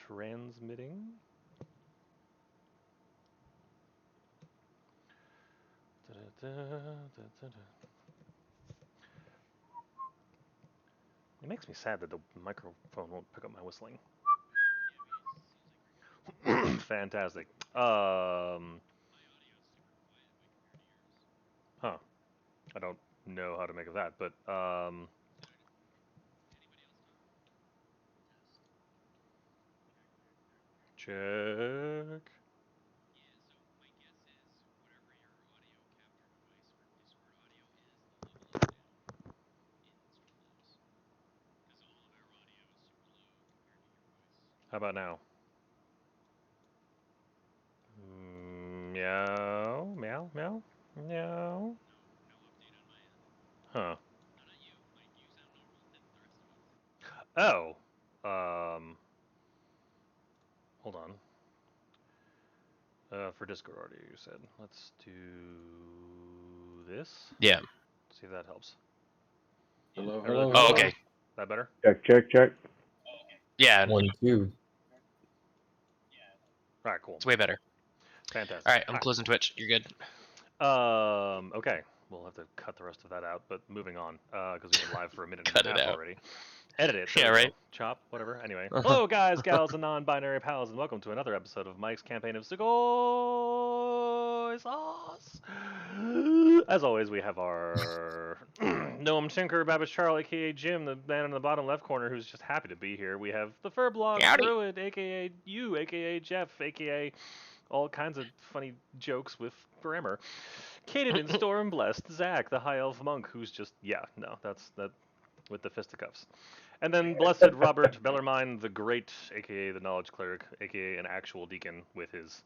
transmitting. It makes me sad that the microphone won't pick up my whistling. Fantastic. Huh. I don't know how to make of that, but check. How about now? Meow, meow, meow, meow. Huh. Oh. Hold on. For Discord audio, you said. Let's do this. Yeah. See if that helps. Hello, I really hello, think Oh, hello. okay. that better? Check. Yeah. 1, 2. All right, cool. It's way better. Fantastic. All right, I'm closing Twitch. You're good. Okay. We'll have to cut the rest of that out, but moving on, because we've been live for a minute and Cut a it half out. already. Edit it. There Yeah, we right. go. Chop, whatever. Anyway. Hello, guys, gals, and non-binary pals, and welcome to another episode of Mike's campaign of Sugoi sauce. As always, we have our Gnome Tinker, Babbage Charles, aka Jim, the man in the bottom left corner who's just happy to be here. We have the Furblog Howdy. Druid, aka you, aka Jeff, aka all kinds of funny jokes with grammar. Caden and Storm Blessed, Zach, the high elf monk, who's just that's that with the fisticuffs. And then Blessed Robert Bellarmine, the Great, aka the Knowledge Cleric, aka an actual deacon with his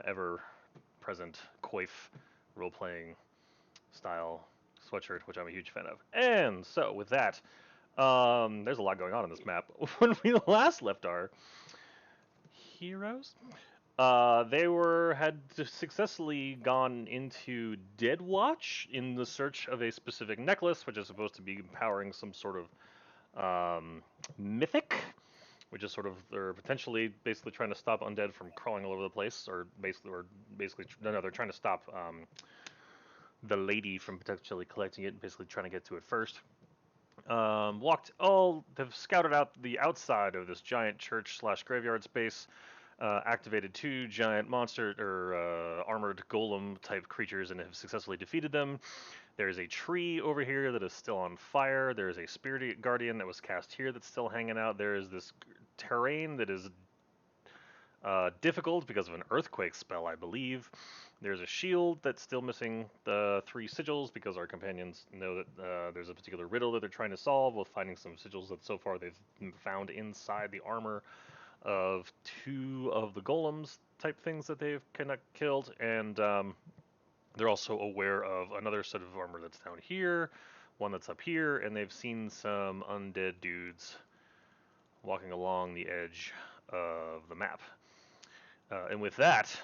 ever-present coif role-playing style sweatshirt, which I'm a huge fan of. And so with that, there's a lot going on in this map. When we last left our heroes, they had successfully gone into Dead Watch in the search of a specific necklace, which is supposed to be powering some sort of mythic, which is sort of they're potentially basically trying to stop undead from crawling all over the place, or basically no, they're trying to stop the lady from potentially collecting it, and basically trying to get to it first. They've scouted out the outside of this giant church / graveyard space. Activated 2 giant monster or armored golem type creatures and have successfully defeated them. There is a tree over here that is still on fire. There is a spirit guardian that was cast here that's still hanging out. There is this terrain that is difficult because of an earthquake spell, I believe. There's a shield that's still missing the 3 sigils because our companions know that there's a particular riddle that they're trying to solve with finding some sigils that so far they've found inside the armor of 2 of the golems type things that they've kind of killed, and they're also aware of another set of armor that's down here, one that's up here, and they've seen some undead dudes walking along the edge of the map. And with that,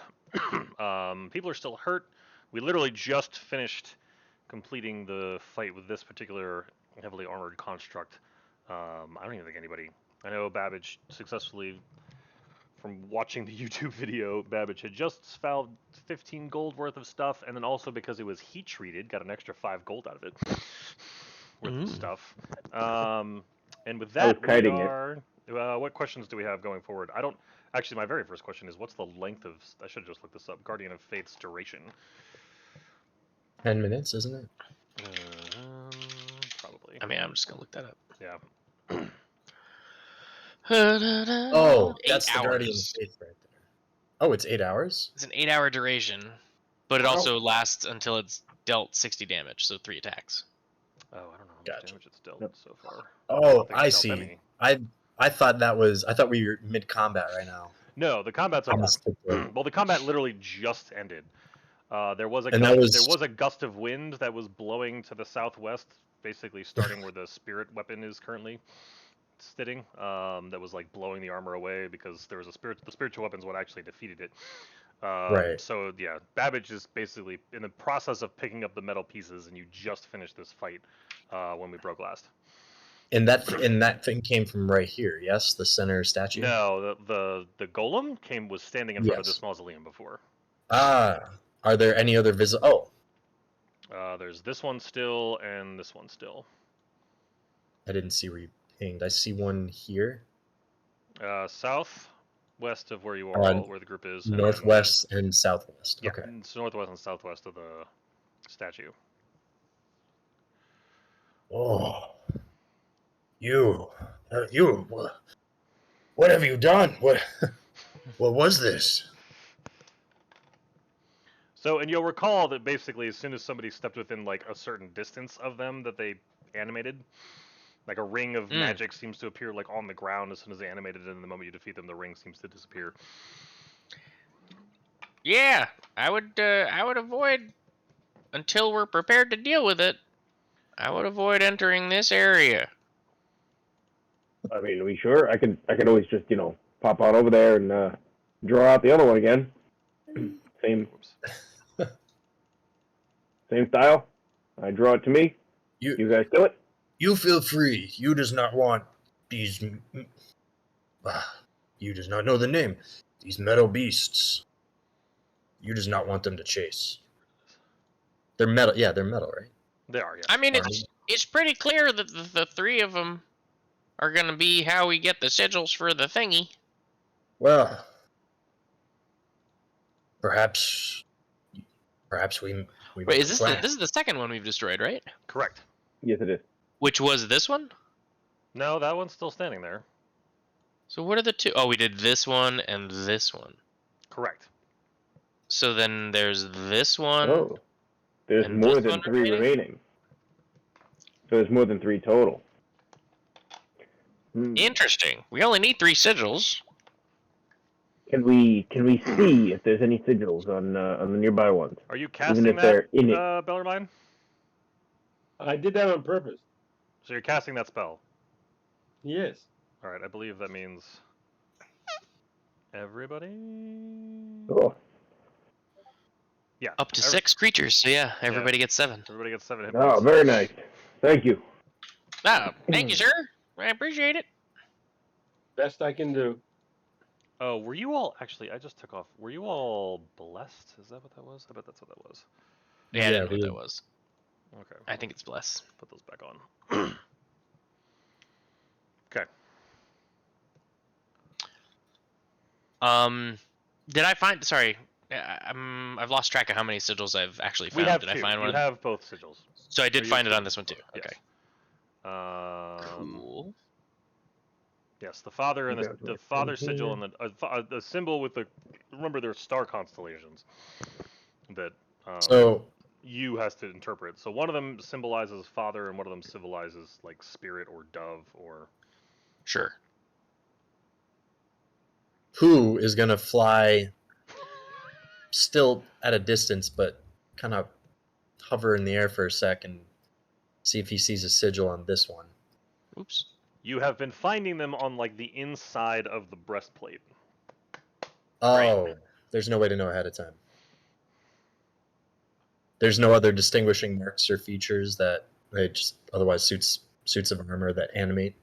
people are still hurt. We literally just finished completing the fight with this particular heavily armored construct. I don't even think anybody. I know Babbage successfully, from watching the YouTube video, Babbage had just found 15 gold worth of stuff, and then also because it was heat treated, got an extra 5 gold out of it worth of stuff. And with that, we are. What questions do we have going forward? I don't. Actually, my very first question is, what's the length of? I should have just looked this up. Guardian of Faith's duration. 10 minutes, isn't it? Probably. I mean, I'm just gonna look that up. Yeah. Oh, 8 that's the hours. Guardian of Faith right there. Oh, it's 8 hours? It's an 8-hour duration, but it also lasts until it's dealt 60 damage, so 3 attacks. Oh, I don't know how much damage it's dealt so far. Oh, I see. I thought we were mid combat right now. No, the combat's over. Well, the combat literally just ended. There was a gust of wind that was blowing to the southwest, basically starting where the spirit weapon is currently sitting. That was like blowing the armor away because there was the spiritual weapon's what actually defeated it. Right. So yeah, Babbage is basically in the process of picking up the metal pieces, and you just finished this fight when we broke last. And that thing came from right here, yes? The center statue? No, the golem was standing in front of Yes. this mausoleum before. Ah, are there any other Oh, There's this one still and this one still. I didn't see where you pinged. I see one here. South west of where you are, where the group is. Northwest and southwest. Yeah, Okay. it's northwest and southwest of the statue. Oh, you, what have you done? What was this? So, and you'll recall that basically as soon as somebody stepped within like a certain distance of them that they animated, like a ring of magic seems to appear like on the ground as soon as they animated it, and the moment you defeat them, the ring seems to disappear. Yeah, I would avoid until we're prepared to deal with it. I would avoid entering this area. I mean, are we sure? I could always just, pop on over there and draw out the other one again. Same style. I draw it to me. You guys do it. You feel free. You does not want these. You does not know the name. These metal beasts. You does not want them to chase. They're metal. Yeah, they're metal, right? They are, yeah. I mean, it's pretty clear that the three of them are gonna be how we get the sigils for the thingy. Well, perhaps we. Wait, is this is the second one we've destroyed, right? Correct. Yes, it is. Which was this one? No, that one's still standing there. So what are the two? Oh, we did this one and this one. Correct. So then there's this one. Oh, there's and more this than one 3 remaining. So there's more than 3 total. Interesting. We only need 3 sigils. Can we see if there's any sigils on the nearby ones? Are you casting Even if they're in it. Bellarmine? I did that on purpose. So you're casting that spell? Yes. Alright, I believe that means everybody? Oh. Yeah. Up to 6 creatures, so yeah, everybody gets 7. Everybody gets 7 hit Oh, points. very nice. Thank you. Ah, thank you, sir. I appreciate it. Best I can do. Oh, were you all actually? I just took off. Were you all blessed? Is that what that was? I bet that's what that was. Yeah, I didn't know what that was. Okay. I think it's bless. Put those back on. Okay. Did I find? Sorry, I've lost track of how many sigils I've actually found. We have Did two. I find one? You have both sigils. So I did Or find you- it on this one too. Yes. Okay. Cool. Yes, the father and the father sigil and the symbol with the. Remember, there's star constellations that So you has to interpret. So one of them symbolizes father, and one of them symbolizes like spirit or dove or. Sure. who is gonna fly still at a distance, but kind of hover in the air for a sec and see if he sees a sigil on this one. Oops. You have been finding them on like the inside of the breastplate. Oh, there's no way to know ahead of time. There's no other distinguishing marks or features that they just otherwise suits of armor that animate.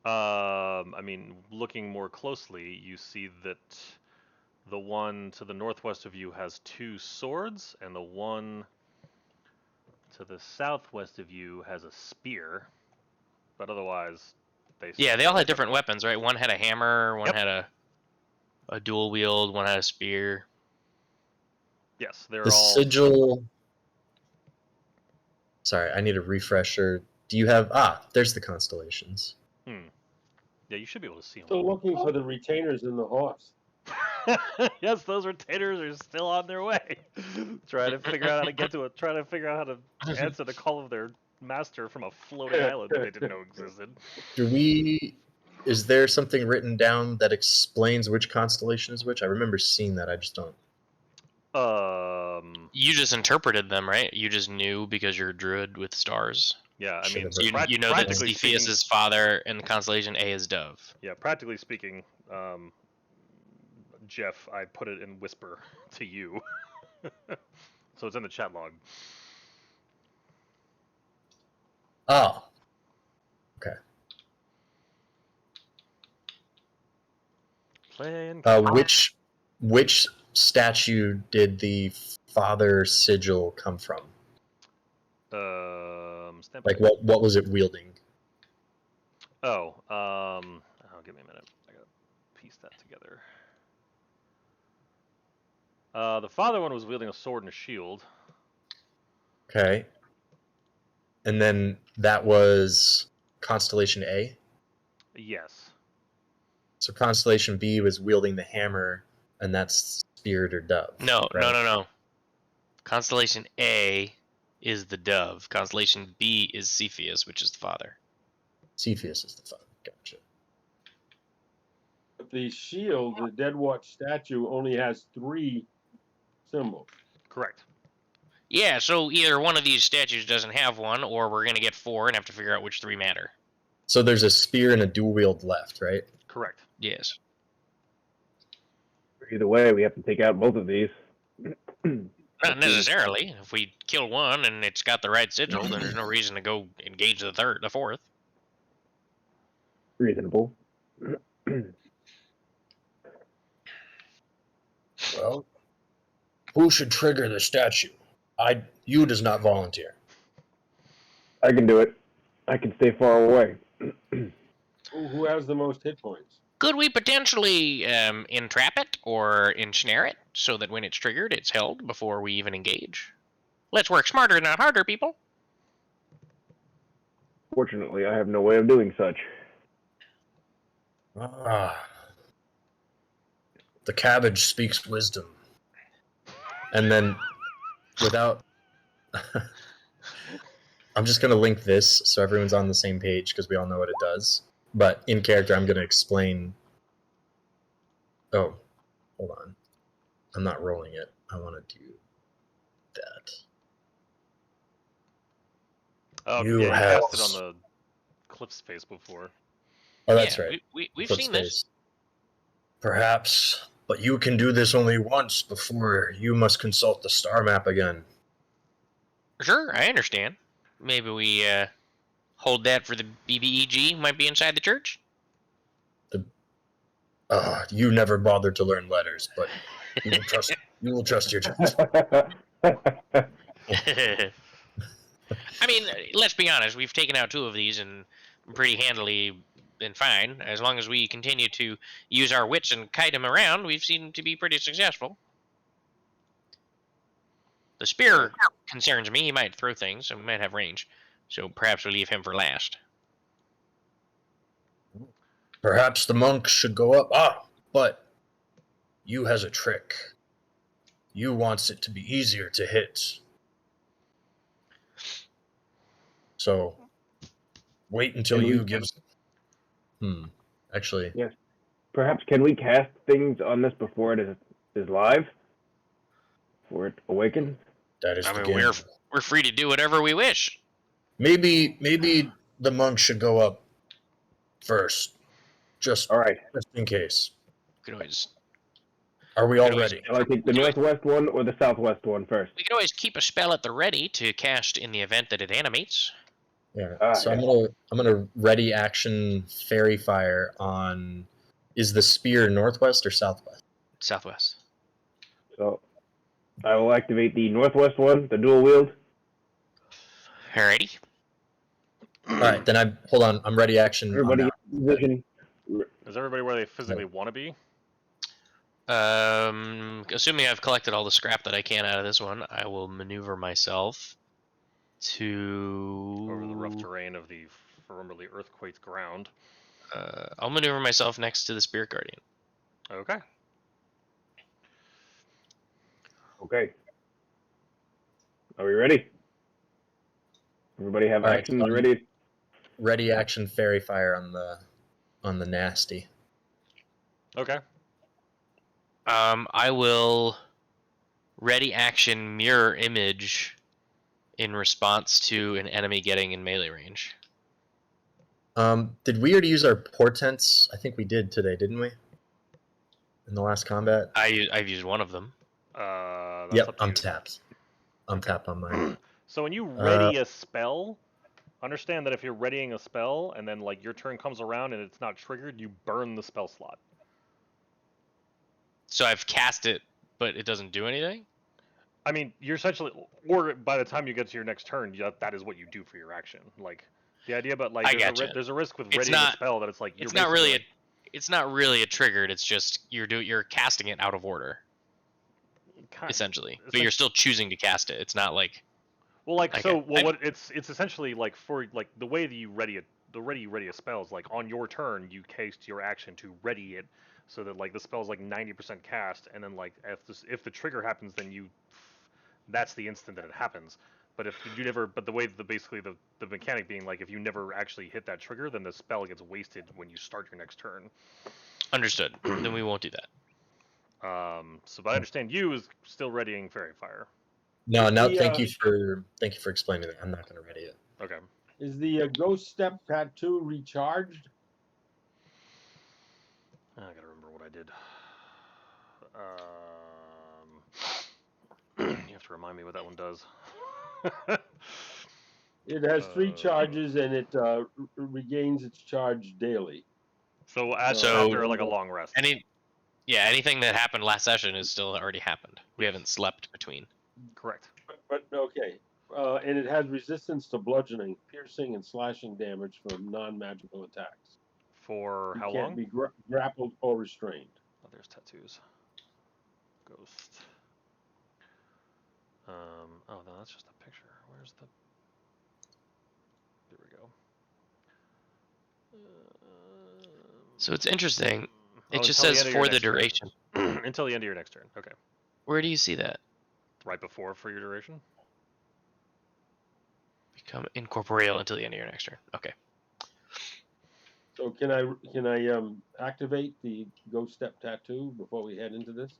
I mean, looking more closely, you see that the one to the northwest of you has 2 swords, and the one to the southwest of you has a spear. But otherwise, they all had different weapons, right? One had a hammer, one had a dual wield, one had a spear. Yes, they're The all. sigil. Sorry, I need a refresher. Do you have? There's the constellations. Yeah, you should be able to see them. Still looking for the retainers in the horse. Yes, those retainers are still on their way. Trying to figure out how to get to it. Trying to figure out how to answer the call of their master from a floating island that they didn't know existed. Is there something written down that explains which constellation is which? I remember seeing that. I just don't. You just interpreted them, right? You just knew because you're a druid with stars. Yeah, I mean, So you know that Cepheus is father and the constellation A is dove. Yeah, practically speaking, Jeff, I put it in whisper to you. So it's in the chat log. Oh. Okay. Playing catch. Which statue did the father sigil come from? Stand Like by. what was it wielding? Oh, give me a minute. I gotta piece that together. The father one was wielding a sword and a shield. Okay. And then that was Constellation A. Yes. So Constellation B was wielding the hammer, and that's Spirit or Dove. No, right? no. Constellation A is the dove. Constellation B is Cepheus, which is the father. Cepheus is the father. Gotcha. But the shield, the Dead Watch statue, only has 3 symbols. Correct. Yeah, so either one of these statues doesn't have one, or we're gonna get 4 and have to figure out which 3 matter. So there's a spear and a dual wield left, right? Correct. Yes. Either way, we have to take out both of these. Not necessarily. If we kill one and it's got the right sigil, then there's no reason to go engage the fourth. Reasonable. Well, who should trigger the statue? You does not volunteer. I can do it. I can stay far away. Who has the most hit points? Could we potentially entrap it or ensnare it so that when it's triggered, it's held before we even engage? Let's work smarter, not harder, people. Fortunately, I have no way of doing such. Ah. The cabbage speaks wisdom. And then, without... I'm just going to link this so everyone's on the same page because we all know what it does. But in character, I'm going to explain... Oh, hold on. I'm not rolling it. I want to do that. Oh, You yeah, you have- cast it on the Cliff's face before. Oh, that's Yeah, right. We've Cliff's seen this. face. Perhaps, but you can do this only once before you must consult the star map again. Sure, I understand. Maybe we hold that for the BBEG might be inside the church? You never bothered to learn letters, but you will trust your judge. I mean, let's be honest. We've taken out 2 of these and pretty handily been fine. As long as we continue to use our wits and kite him around, we've seemed to be pretty successful. The spear concerns me. He might throw things and might have range. So perhaps we leave him for last. Perhaps the monk should go up. But you has a trick. You wants it to be easier to hit. So wait until Can you we- gives. Actually, Perhaps can we cast things on this before it is live? Before it awakens? that is I the mean, game. we're free to do whatever we wish. Maybe the monk should go up first, just Alright. in case. We could always Are we all Good ready? Shall I take the northwest one or the southwest one first? we could always keep a spell at the ready to cast in the event that it animates. Yeah. So yeah. I'm gonna ready action fairy fire on. Is the spear northwest or southwest? Southwest. So I will activate the northwest one, the dual wield. Alrighty. All right, then hold on. I'm ready action. Everybody on in position. Is everybody where they physically want to be? Assuming I've collected all the scrap that I can out of this one, I will maneuver myself to Over the rough terrain of the formerly earthquaked ground. I'll maneuver myself next to the Spirit Guardian. Okay. Okay. Are we ready? Everybody have All right, actions so ready? ready action fairy fire on the nasty. Okay. I will ready action mirror image in response to an enemy getting in melee range. Did we already use our portents? I think we did today, didn't we? In the last combat. I've used one of them. That's Yep, up to I'm you. tapped. I'm tapped on mine. So when you ready a spell, understand that if you're readying a spell and then like your turn comes around and it's not triggered, you burn the spell slot. So I've cast it, but it doesn't do anything? I mean, you're essentially, or by the time you get to your next turn, that is what you do for your action. Like the idea about like I there's gotcha. there's a risk with It's readying a not- spell that it's like you're It's not really basically, it's not really a triggered. It's just you're casting it out of order, essentially. But you're still choosing to cast it. It's not like well, like okay. so. Well, what it's essentially like for like the way that you ready it, the ready you ready a spell is like on your turn you cast your action to ready it, so that like the spell's like 90% cast, and then like if the trigger happens, then that's the instant that it happens. But if you never, but the way basically the mechanic being like if you never actually hit that trigger, then the spell gets wasted when you start your next turn. Understood. Then we won't do that. So, but I understand you is still readying Fairy Fire. No, no. The, Thank you for explaining that. I'm not going to ready it. Okay. Is the Ghost Step tattoo recharged? I gotta remember what I did. You have to remind me what that one does. It has 3 charges, and it regains its charge daily. So So- after like a long rest. Anything that happened last session is still already happened. We haven't slept between. Correct. But okay. And it has resistance to bludgeoning, piercing, and slashing damage from non-magical attacks. For You how can't long? be grappled or restrained. Oh, there's tattoos. Ghost. Oh no, that's just a picture. Where's the? There we go. So it's interesting. It Oh, just until the says end of your for the next turn. duration. Until the end of your next turn. Okay. Where do you see that? Right before for your duration. Become incorporeal until the end of your next turn. Okay. So can I activate the Ghost Step tattoo before we head into this?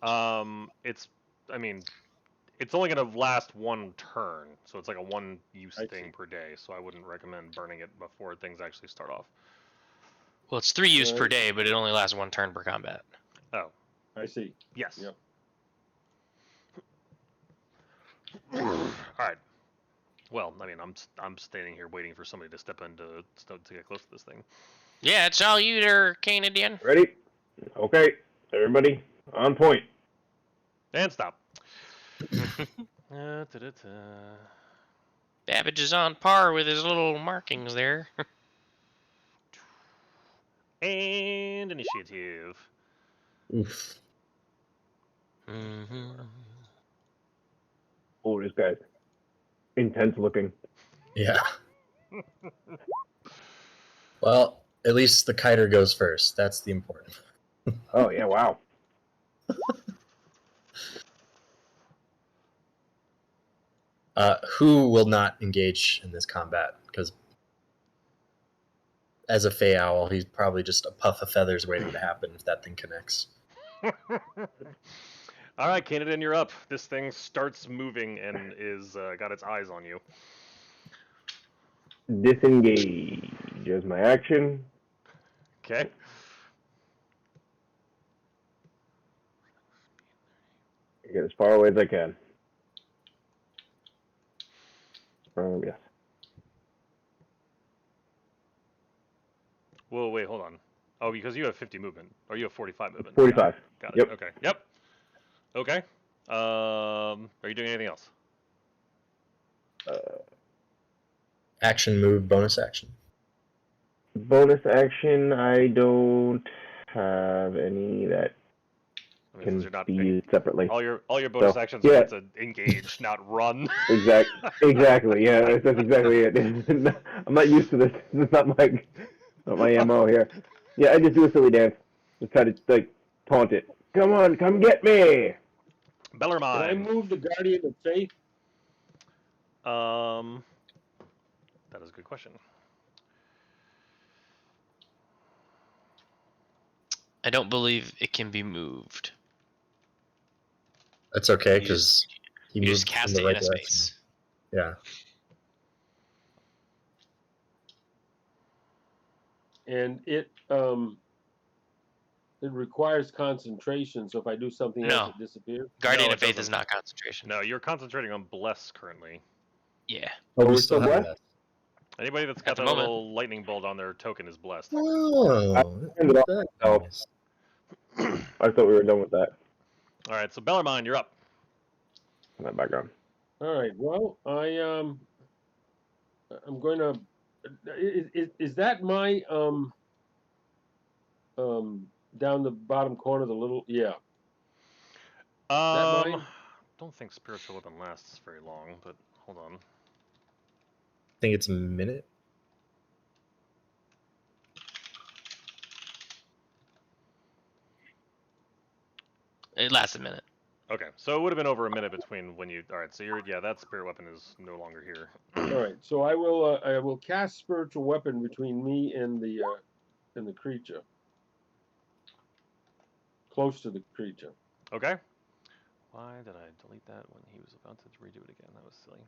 I mean, it's only gonna last one turn, so it's like a one use I thing see. per day. So I wouldn't recommend burning it before things actually start off. Well, it's 3 use per Alright. day, but it only lasts 1 turn per combat. Oh, I see. yes. Yep. All right. Well, I mean, I'm standing here waiting for somebody to step in to get close to this thing. Yeah, it's all you there, Canadian. Ready? Okay, everybody on point. And stop. Babbage is on par with his little markings there. And initiative. Oof. Mm-hmm. Oh, this guy's intense looking. Yeah. Well, at least the kiter goes first. That's the important. Oh yeah, wow. Who will not engage in this combat? Because as a Fey Owl, he's probably just a puff of feathers waiting to happen if that thing connects. All right, Canadian, you're up. This thing starts moving and is got its eyes on you. Disengage as my action. Okay. Get as far away as I can. Yes. Whoa, wait, hold on. Oh, because you have 50 movement, or you have 45 movement. 45. Got it. Yep. Okay. Yep. Okay. Are you doing anything else? Action, move, bonus action. Bonus action, I don't have any that I mean, since can you're not be used separately. all your bonus So, actions yeah. are to engage, not run. Exactly. Yeah, that's exactly it. I'm not used to this. This is not my MO here. Yeah, I just do a silly dance. Just try to like taunt it. Come on, come get me. Can I Bellarmine. move the Guardian of Faith? That is a good question. I don't believe it can be moved. That's okay You because he You moved just cast in it the in right a direction. space. Yeah. And it requires concentration, so if I do something No. else, it disappears. Guardian No, of it Faith is doesn't. not concentration. No, you're concentrating on bless currently. Yeah. Oh, we're we still still have blessed? that. Anybody that's At got the that moment. little lightning bolt on their token is blessed. Oh, ended up that myself. nice. I thought we were done with that. All right, so Bellarmine, you're up. In that background. All right. Well, I'm going to. Is that my down the bottom corner, the little that mine? Don't think spiritual weapon lasts very long, but hold on. I think it's a minute. It lasts a minute. Okay, so it would have been over a minute between when you. All right, so that spirit weapon is no longer here. All right. So I will cast spiritual weapon between me and the creature, close to the creature. Okay. Why did I delete that when he was about to redo it again? That was silly.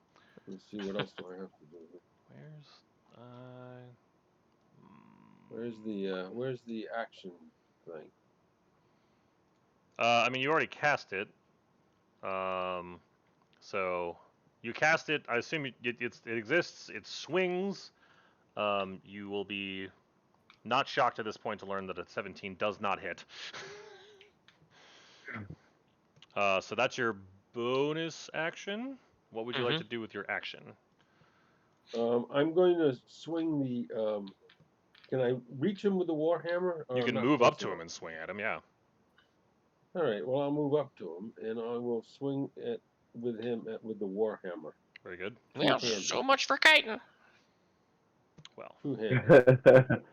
Let's see what else do I have to do. Where's the action thing? I mean, you already cast it. So you cast it. I assume it exists. It swings. You will be not shocked at this point to learn that a 17 does not hit. So that's your bonus action. What would you like to do with your action? I'm going to swing the. Can I reach him with the warhammer? You can move up to him and swing at him. Yeah. All right. Well, I'll move up to him and I will swing with the warhammer. Very good. Well, so much for kiting. Well. Two-handed.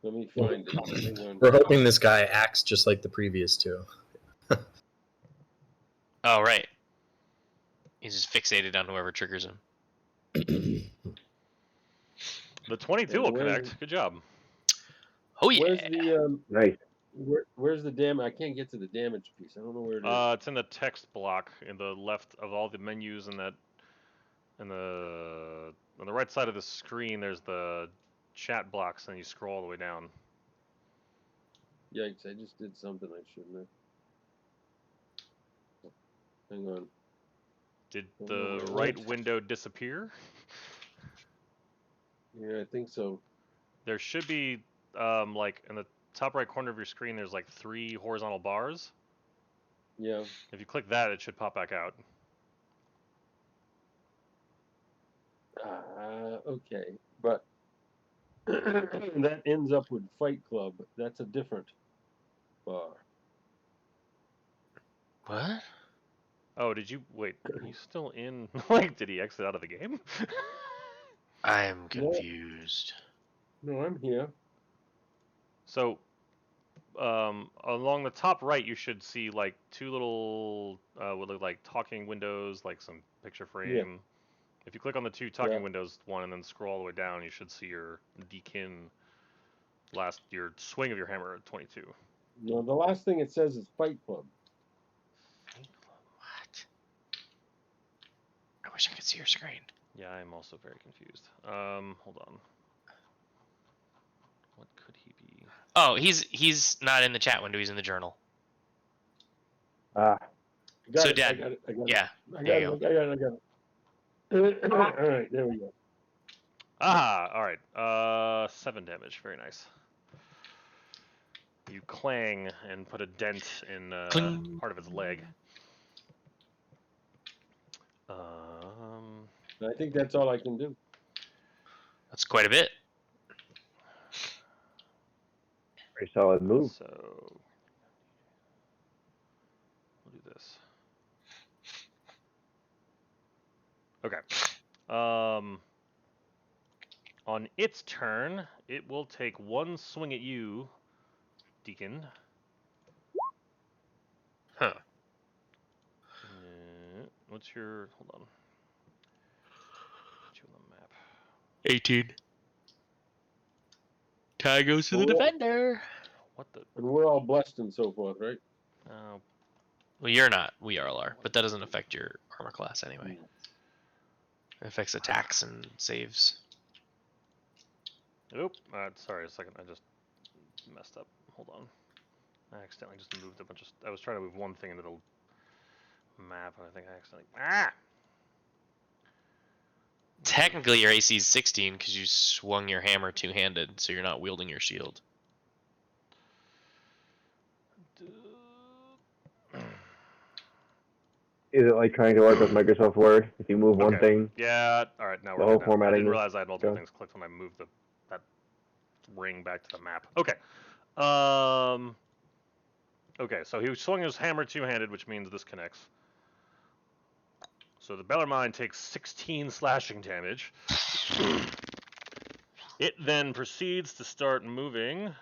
Let me find it. Hang on. We're hoping this guy acts just like the previous two. Oh, right. He's just fixated on whoever triggers him. The 22 will connect. Good job. Oh yeah. Where's the Nice. where's the damage? I can't get to the damage piece. I don't know where it is. It's in the text block in the left of all the menus and that. On the right side of the screen, there's the chat blocks, and you scroll all the way down. Yikes! I just did something I shouldn't have. Hang on. Did the right window disappear? Yeah, I think so. There should be, like, in the top right corner of your screen, there's like 3 horizontal bars. Yeah. If you click that, it should pop back out. Okay, but that ends up with Fight Club. That's a different bar. What? Oh, did you wait? He's still in. Like, did he exit out of the game? I am confused. No, I'm here. So, along the top right, you should see like 2 little, what look like talking windows, like some picture frame. Yeah. If you click on the 2 talking windows, one, and then scroll all the way down, you should see your dekin your swing of your hammer at 22. No, the last thing it says is Fight Club. What? I wish I could see your screen. Yeah, I'm also very confused. Hold on. What could he be? Oh, he's not in the chat window. He's in the journal. So, Dad. Yeah. I got it. All right, there we go. Ah, all right. 7 damage. Very nice. You clang and put a dent in part of its leg. I think that's all I can do. That's quite a bit. Very solid move. So we'll do this. Okay. On its turn, it will take 1 swing at you, Deacon. Huh. What's your... Hold on. Put you on the map. 18. Tie goes to the defender. What the... And we're all blessed and so forth, right? Well, you're not. We all are. But that doesn't affect your armor class anyway. It affects attacks and saves. Oop. Sorry, a second. I just messed up. Hold on. I accidentally just moved a bunch of... I was trying to move one thing into the map, and I think I accidentally... Ah! Technically, your AC is 16 because you swung your hammer two-handed, so you're not wielding your shield. Is it like trying to work with Microsoft Word? If you move one Okay. thing, Yeah. All right. Now the we're whole good. Now I formatting didn't is realize I had multiple gone. things clicked when I moved that ring back to the map. Okay. Um. Okay. So he swung his hammer two-handed, which means this connects. So the Bellarmine takes 16 slashing damage. It then proceeds to start moving.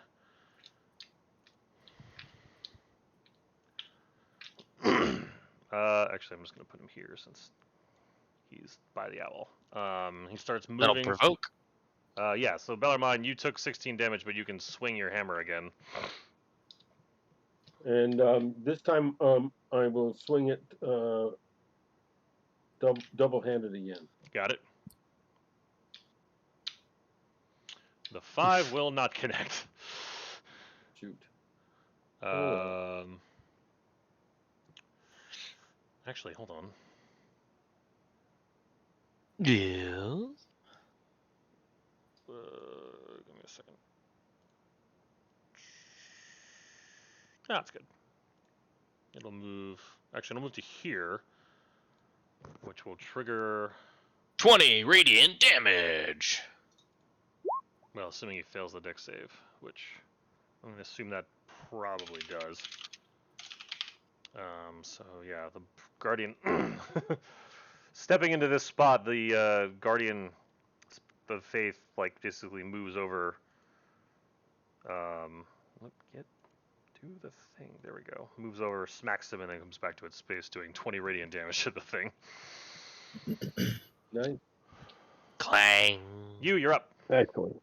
Actually, I'm just going to put him here since he's by the owl. He starts That'll moving. provoke. Yeah, so Bellarmine, you took 16 damage, but you can swing your hammer again. And this time I will swing it double-handed again. Got it. The 5 will not connect. Shoot. Actually, hold on. Yeah. Give me a second. That's good. It'll move. Actually, it'll move to here, which will trigger. 20 radiant damage. Well, assuming he fails the dex save, which I'm going to assume that probably does. So yeah, the Guardian stepping into this spot, the Guardian of Faith like basically moves over. Get do the thing. There we go. Moves over, smacks him, and then comes back to its space, doing 20 radiant damage to the thing. Nice. Clang. You're up. Excellent.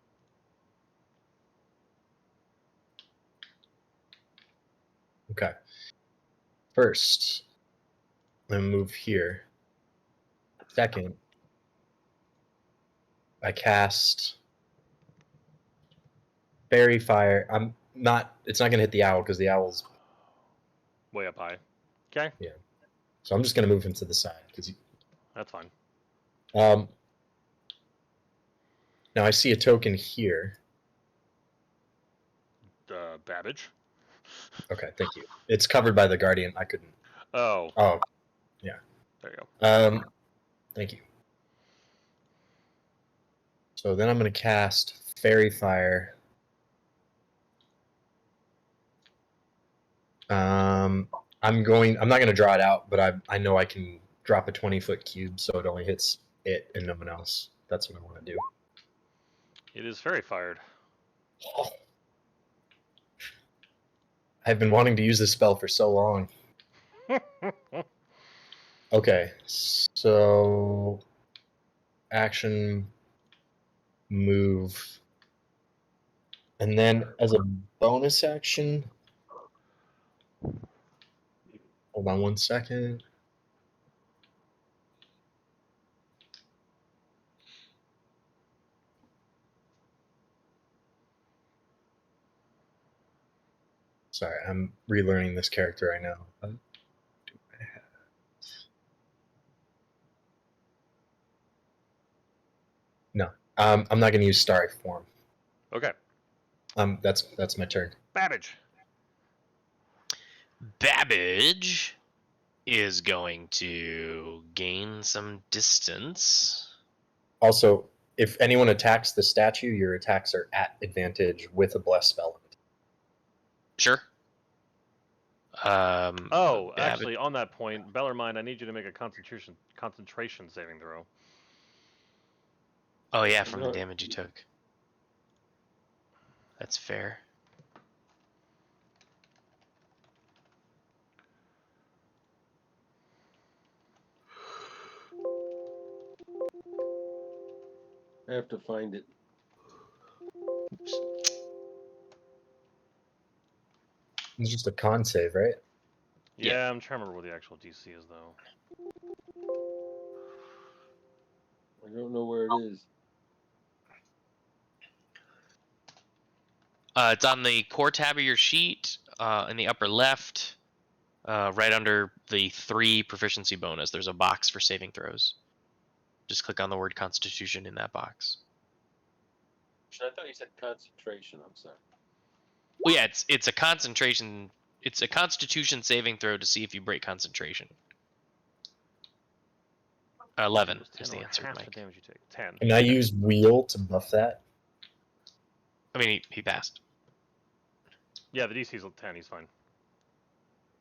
Okay. First, I'm gonna move here. Second, I cast Fairy Fire. It's not gonna hit the owl because the owl's Way up high. Okay, so I'm just gonna move him to the side because that's fine. now I see a token here. Babbage. Okay, thank you. It's covered by the Guardian. I couldn't. Oh, Oh, yeah. there you go. Thank you. So then I'm gonna cast Fairy Fire. I'm not gonna draw it out, but I know I can drop a 20-foot cube so it only hits it and no one else. That's what I want to do. It is fairy fired. I've been wanting to use this spell for so long. Okay, so action, move, and then as a bonus action, hold on 1 second. Sorry, I'm relearning this character right now. No, I'm not going to use Starry Form. Okay. That's my turn. Babbage. Babbage is going to gain some distance. Also, if anyone attacks the statue, your attacks are at advantage with a bless spell. Sure. Oh, Babbage. actually, on that point, Bellarmine, I need you to make a concentration saving throw. Oh yeah, from the damage you took. That's fair. I have to find it. Oops. It's just a con save, right? Yeah, I'm trying to remember what the actual DC is, though. I don't know where it is. It's on the core tab of your sheet, in the upper left, right under the 3 proficiency bonus. There's a box for saving throws. Just click on the word Constitution in that box. I thought you said concentration. I'm sorry. Well, yeah, it's a concentration. It's a Constitution saving throw to see if you break concentration. 11 Was is 10 the or answer, half the Mike. damage you take. 10. Can I use wheel to buff that? I mean, he passed. Yeah, the DC's 10. He's fine.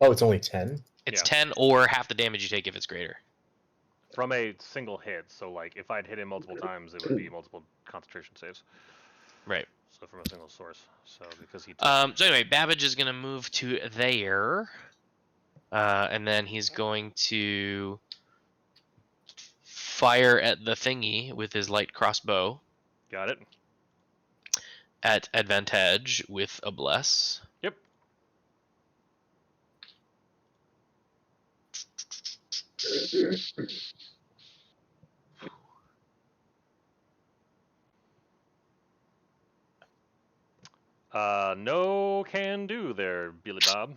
Oh, it's only 10? It's Yeah. 10 or half the damage you take if it's greater. From a single hit. So, like, if I'd hit him multiple times, it would be multiple concentration saves. Right. So, from a single source. So, because he. So anyway, Babbage is going to move to there. And then he's going to fire at the thingy with his light crossbow Got it. at advantage with a bless. Yep. No can do there, Billy Bob.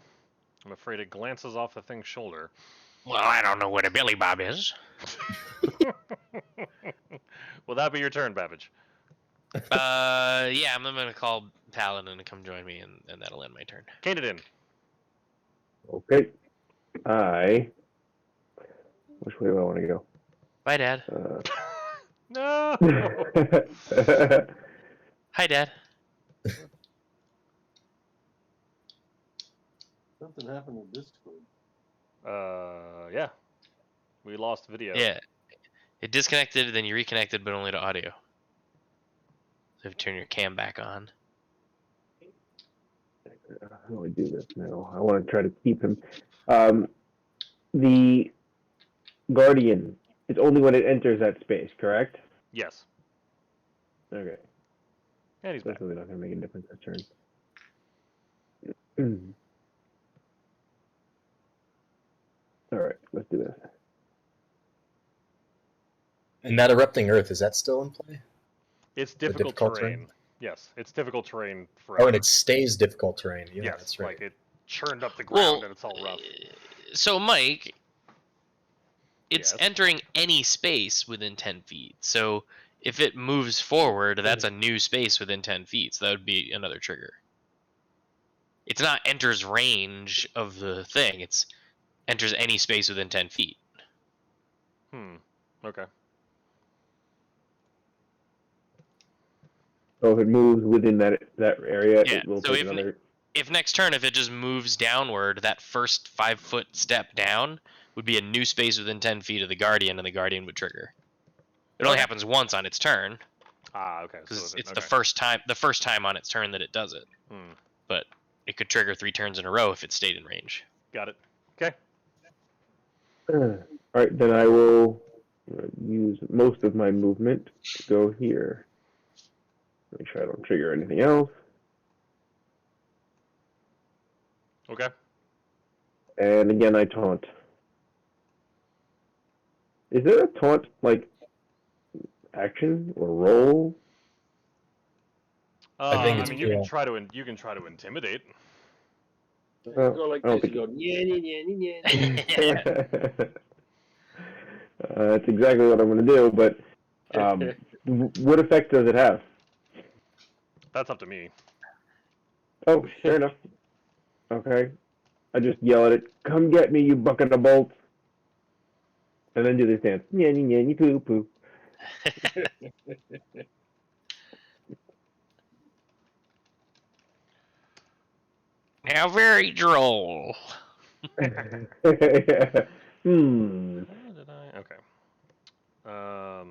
I'm afraid it glances off the thing's shoulder. Well, I don't know what a Billy Bob is. Will that be your turn, Babbage? Yeah, I'm going to call Paladin to come join me, and that'll end my turn. Cane it in. Okay. Which way do I want to go? Bye, Dad. No. Hi, Dad. Something happened with Discord. Yeah. We lost video. Yeah. It disconnected, then you reconnected, but only to audio. So you have to turn your cam back on. How do I do this now? I want to try to keep him. The Guardian is only when it enters that space, correct? Yes. Okay. And he's That's back. really not going to make a difference that turn. All right, let's do this. And that erupting earth, is that still in play? It's difficult difficult terrain. terrain? Yes, it's difficult terrain forever. Oh, and it stays difficult terrain. Yeah, yes, that's right. like it churned up the ground Well, and it's all rough. So, Mike, it's Yes. entering any space within 10 feet. So, if it moves forward, that's a new space within 10 feet. So, that would be another trigger. It's not enters range of the thing, it's enters any space within 10 feet. Okay. So if it moves within that area, Yeah, it will so take if another. If next turn, if it just moves downward, that first 5-foot step down would be a new space within 10 feet of the Guardian, and the Guardian would trigger. It only Okay. happens once on its turn, Okay. because So it's okay. the first time on its turn that it does it. But it could trigger 3 turns in a row if it stayed in range. Got it. Okay. All right, then I will use most of my movement to go here. Make sure I don't trigger anything else. Okay. And again, I taunt. Is there a taunt like action or roll? I think it's mean, you can cool. try to intimidate. Go like I don't this. You go, yeah. That's exactly what I'm going to do, but what effect does it have? That's up to me. Oh, fair enough. Okay. I just yell at it, come get me, you bucket of bolts. And then do this dance. Nyanny, nyanny, poo, poo. How very droll. Did Hmm. I? Okay. All right. 1,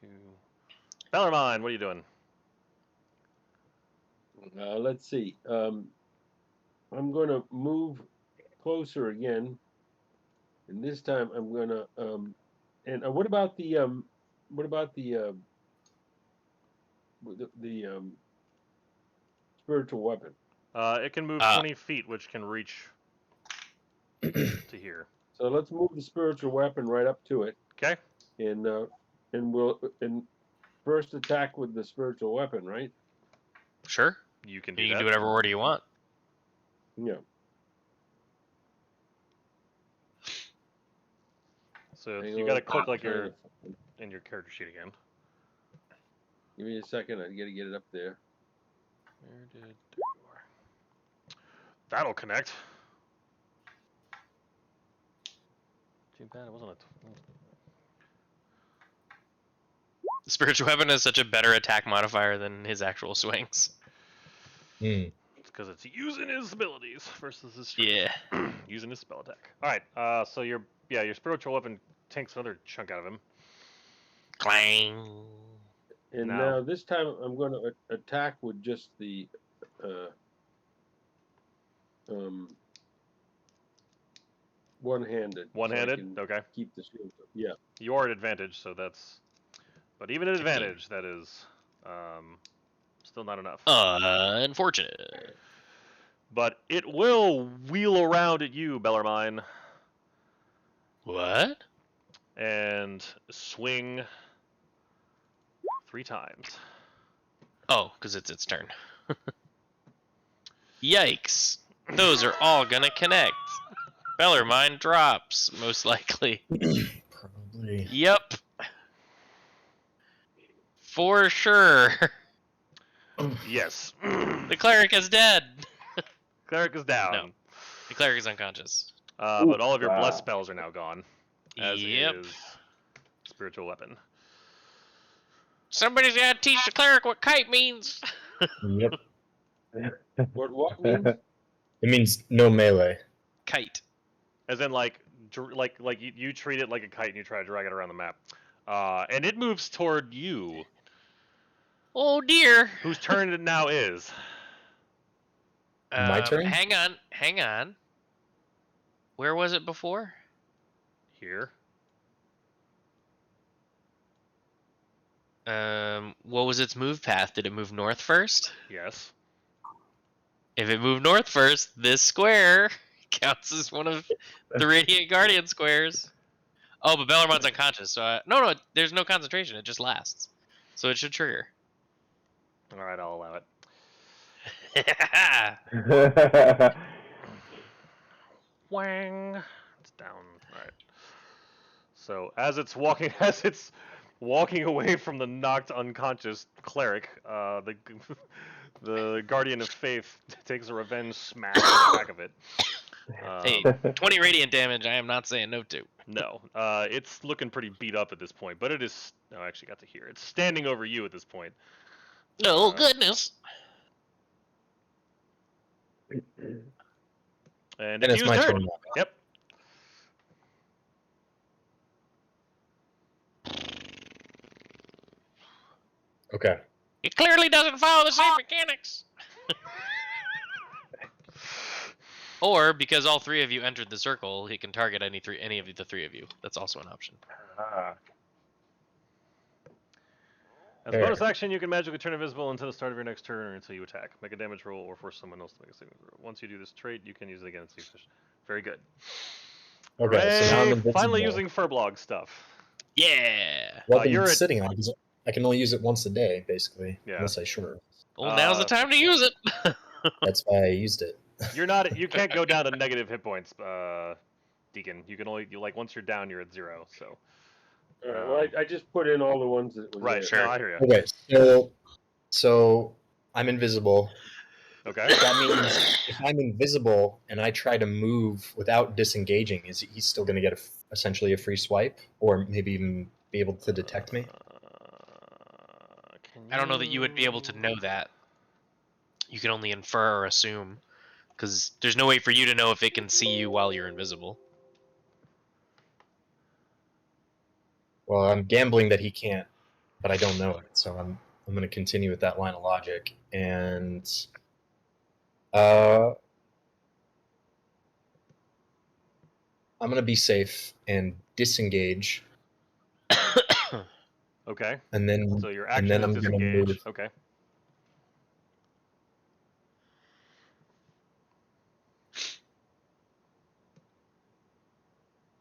2. Bellarmine, what are you doing? Let's see. I'm going to move closer again, and this time I'm going to. And what about the spiritual weapon? It can move 20 feet, which can reach to here. So let's move the spiritual weapon right up to it. Okay. And we'll first attack with the spiritual weapon, right? Sure. You can do You can that. do whatever order you want. Yeah. So Hang you on, got to click I'm like trying your to- in your character sheet again. Give me a second. I got to get it up there. There you are. That'll connect. Too bad it wasn't a. Spiritual weapon has such a better attack modifier than his actual swings. Hmm. It's because it's using his abilities versus his strength. Yeah. Using his spell attack. All right. So your spiritual weapon takes another chunk out of him. Clang. And Now- now this time I'm going to attack with just the one-handed. One-handed. So I can Okay. keep the shield up. Yeah. You are at advantage, so that's. But even at 15. advantage, that is still not enough. Unfortunate. But it will wheel around at you, Bellarmine, What? and swing 3 times. Oh, because it's its turn. Yikes. Those are all gonna connect. Bellarmine drops, most likely. Probably. Yep. For sure. Yes. The cleric is dead. Cleric is down. No. The cleric is unconscious. But all of your Wow. bless spells are now gone, as Yep. is spiritual weapon. Somebody's gotta teach the cleric what kite means. Yep. What means? It means no melee. Kite. As in, like you treat it like a kite and you try to drag it around the map. And it moves toward you, Oh dear. whose turn it now is. My turn? Hang on. Where was it before? Here. What was its move path? Did it move north first? Yes. If it moved north first, this square counts as one of the Radiant Guardian squares. Oh, but Bellarmine's unconscious, so no, there's no concentration. It just lasts, so it should trigger. All right, I'll allow it. Wang. It's down. All right. So as it's walking away from the knocked unconscious cleric, the guardian of faith takes a revenge smash to the back of it. Hey, 20 radiant damage. I am not saying no to. No, it's looking pretty beat up at this point, but it is. No, I actually got to hear. It's standing over you at this point. Oh goodness. And And it's used my her. turn now. Yep. Okay. It clearly doesn't follow the same mechanics. Or because all 3 of you entered the circle, he can target any of the 3 of you. That's also an option. As a bonus action, you can magically turn invisible until the start of your next turn or until you attack. Make a damage roll or force someone else to make a saving throw. Once you do this trait, you can use it again and see efficient. Very good. Okay, so now I'm Hooray! invincible. Finally using Furblog stuff. Yeah. What you're I'm at- sitting on, 'cause I can only use it once a day, basically. Yeah. Unless I short. Well, now's the time to use it. That's why I used it. You can't go down to negative hit points, Deacon. You can only once you're down, you're at 0. So. All right. Well, I just put in all the ones that was Right. there. Sure. No, I hear you. Okay, so I'm invisible. Okay. That means if I'm invisible and I try to move without disengaging, is he still going to get essentially a free swipe, or maybe even be able to detect me? I don't know that you would be able to know that. You can only infer or assume, because there's no way for you to know if it can see you while you're invisible. Well, I'm gambling that he can't, but I don't know it, so I'm going to continue with that line of logic, and I'm going to be safe and disengage, Okay. and then So your and action then is I'm going to disengage. move. Okay.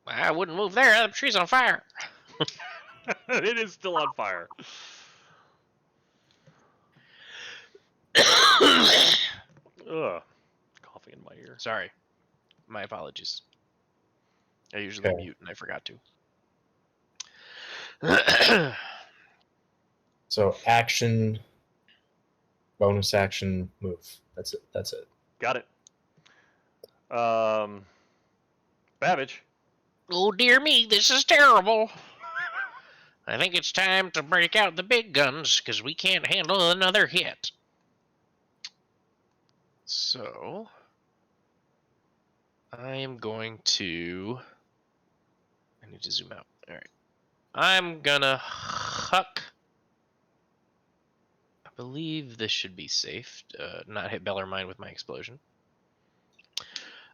I wouldn't move there. The tree's on fire. It is still on fire. Ugh. Coughing in my ear. Sorry. My apologies. I usually Okay. mute and I forgot to. So action, bonus action, move. That's it. That's it. Got it. Babbage. Oh dear me, this is terrible. I think it's time to break out the big guns, because we can't handle another hit. So, I am going to... I need to zoom out. Alright. I'm gonna huck... I believe this should be safe. Not hit Bellarmine with my explosion.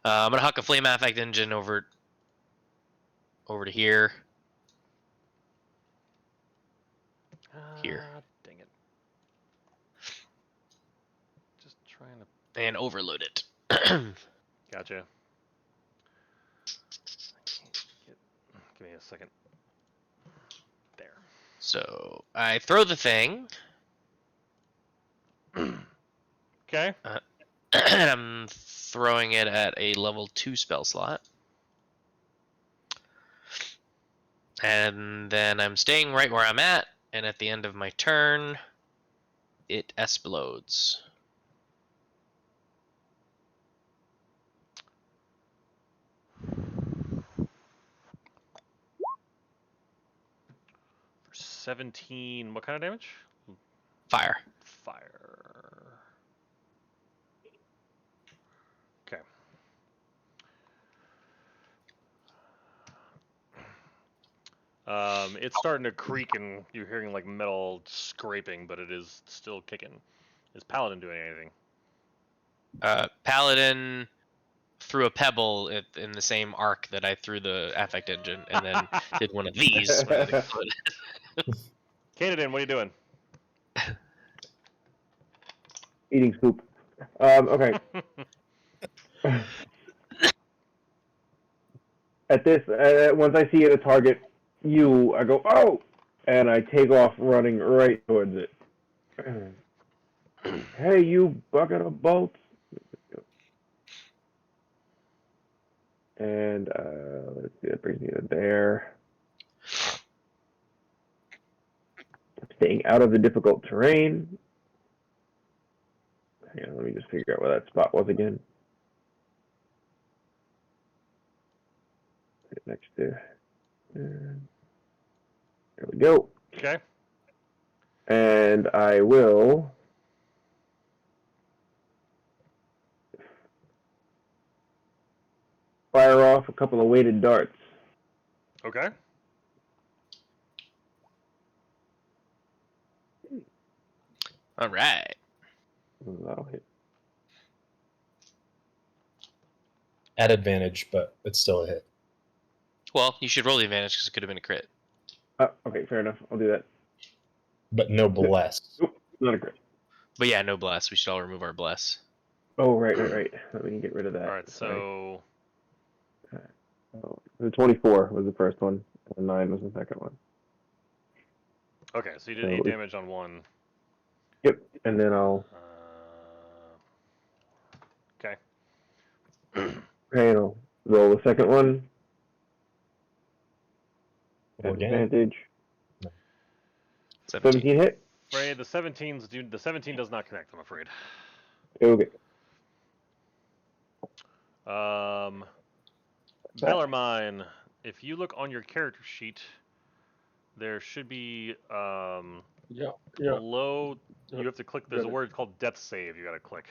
I'm gonna huck a Flame Affect Engine over to here. Here. Dang it. Just trying to... And overload it. Gotcha. Give me a second. There. So, I throw the thing. Okay. And I'm throwing it at a level 2 spell slot. And then I'm staying right where I'm at, and at the end of my turn, it explodes. For 17, what kind of damage? Fire. Fire. Okay. It's starting to creak and you're hearing like metal scraping, but it is still kicking. Is Paladin doing anything? Paladin threw a pebble in the same arc that I threw the affect engine, and then did one of these when it exploded. Kaden, what are you doing? Eating soup. Okay. At this, once I see it a target you, I go, oh! And I take off running right towards it. Hey, you bucket of bolts. And, let's see, that brings me to there. Staying out of the difficult terrain. Hang on, let me just figure out where that spot was again. Right next to... there we go. Okay. And I will... fire off a couple of weighted darts. Okay. All right. That'll hit. At advantage, but it's still a hit. Well, you should roll the advantage because it could have been a crit. Okay, fair enough. I'll do that. But no bless. Oop, not a crit. But yeah, no bless. We should all remove our bless. Oh, right. Let me get rid of that. All right. So Oh, the 24 was the first one, and 9 was the second one. okay. So you did So 8 damage on one. Yep, and then I'll... Okay. okay, and I'll roll the second one. Roll At again. advantage. 17. 17 hit? Afraid the 17 does not connect, I'm afraid. Okay. Bellarmine, if you look on your character sheet, there should be Yeah. below. You have to click. There's a Got it. word called Death Save. You got to click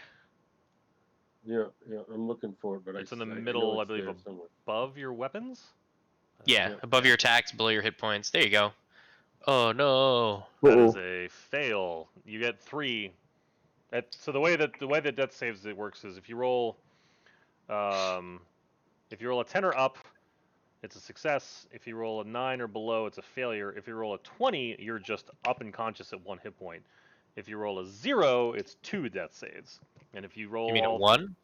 Yeah. I'm looking for it, but It's in the I middle, know I it's believe, there somewhere. above your weapons. Yeah, Yeah. above your attacks, below your hit points. There you go. Oh no. That is Uh-oh. a fail. You get 3. So the way that Death Saves it works is if you roll a 10 or up, it's a success. If you roll a 9 or below, it's a failure. If you roll a 20, you're just up and conscious at 1 hit point. If you roll a 0, it's 2 death saves. And if you roll You mean a 1?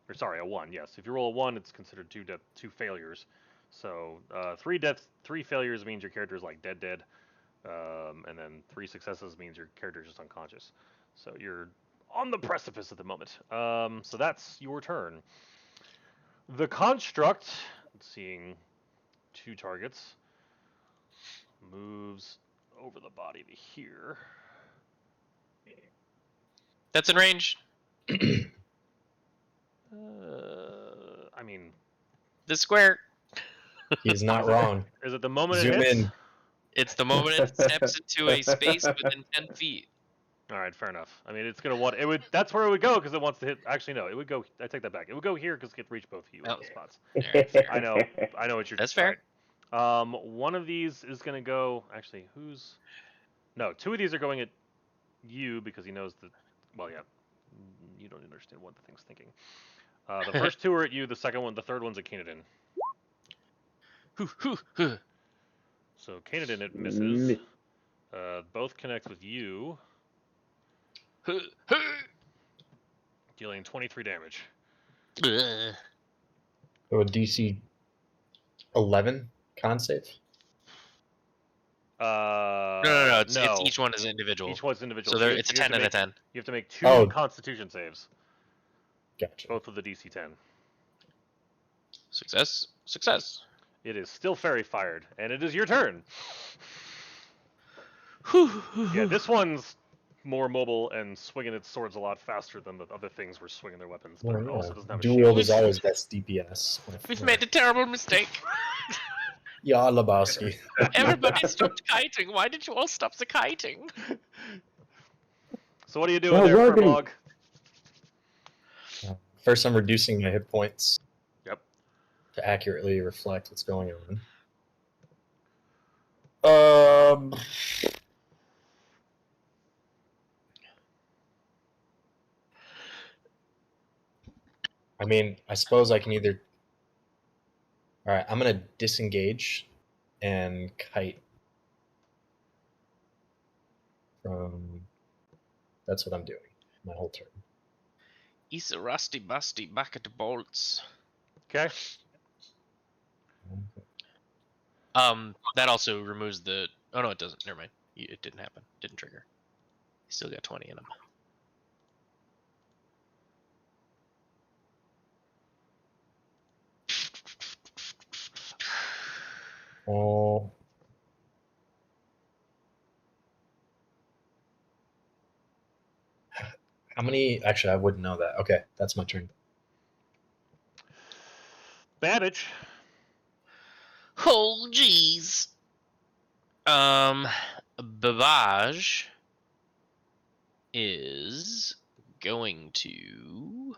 or sorry, a 1, yes. If you roll a 1, it's considered 2 failures. So 3 failures means your character is like dead. And then 3 successes means your character is just unconscious. So you're on the precipice at the moment. So that's your turn. The construct, seeing 2 targets, moves over the body to here. That's in range. I mean, The square. He's not wrong. is it the moment it Zoom hits? in. It's the moment it steps into a space within 10 feet. All right, fair enough. I mean, it's gonna want it would. That's where it would go because it wants to hit. Actually, no, it would go. I take that back. It would go here because it could reach both of you Oh. in the spots. Alright, fair. I know what you're. That's fair. All right. One of these is gonna go. Actually, who's? No, two of these are going at you because he knows that. Well, yeah, you don't understand what the thing's thinking. The first two are at you. The third one's at Kanadin. So Kanadin it misses. Both connect with you, dealing 23 damage. Ugh. So a DC 11 con save. No. It's each one is individual. Each one's individual. So it's a 10 and a 10. You have to make 2 Oh. Constitution saves, Gotcha. both with the DC 10. Success. It is still fairy fired, and it is your turn. Yeah, this one's more mobile and swinging its swords a lot faster than the other things were swinging their weapons, but it also doesn't have a Dual shield. wield is always best DPS. We've made a terrible mistake. Yeah, Lebowski. Everybody stopped kiting. Why did you all stop the kiting? So what are you doing Well, there, we're Furblog? First, I'm reducing my hit points. Yep. To accurately reflect what's going on. I mean, I suppose I can either. All right, I'm gonna disengage and kite from. That's what I'm doing my whole turn. He's a rusty busty back at the bolts. Okay. That also removes the. Oh no, it doesn't. Never mind. It didn't happen. Didn't trigger. He still got 20 in him. Oh. How many? Actually, I wouldn't know that. Okay, that's my turn. Babbage. Oh jeez. Babage is going to.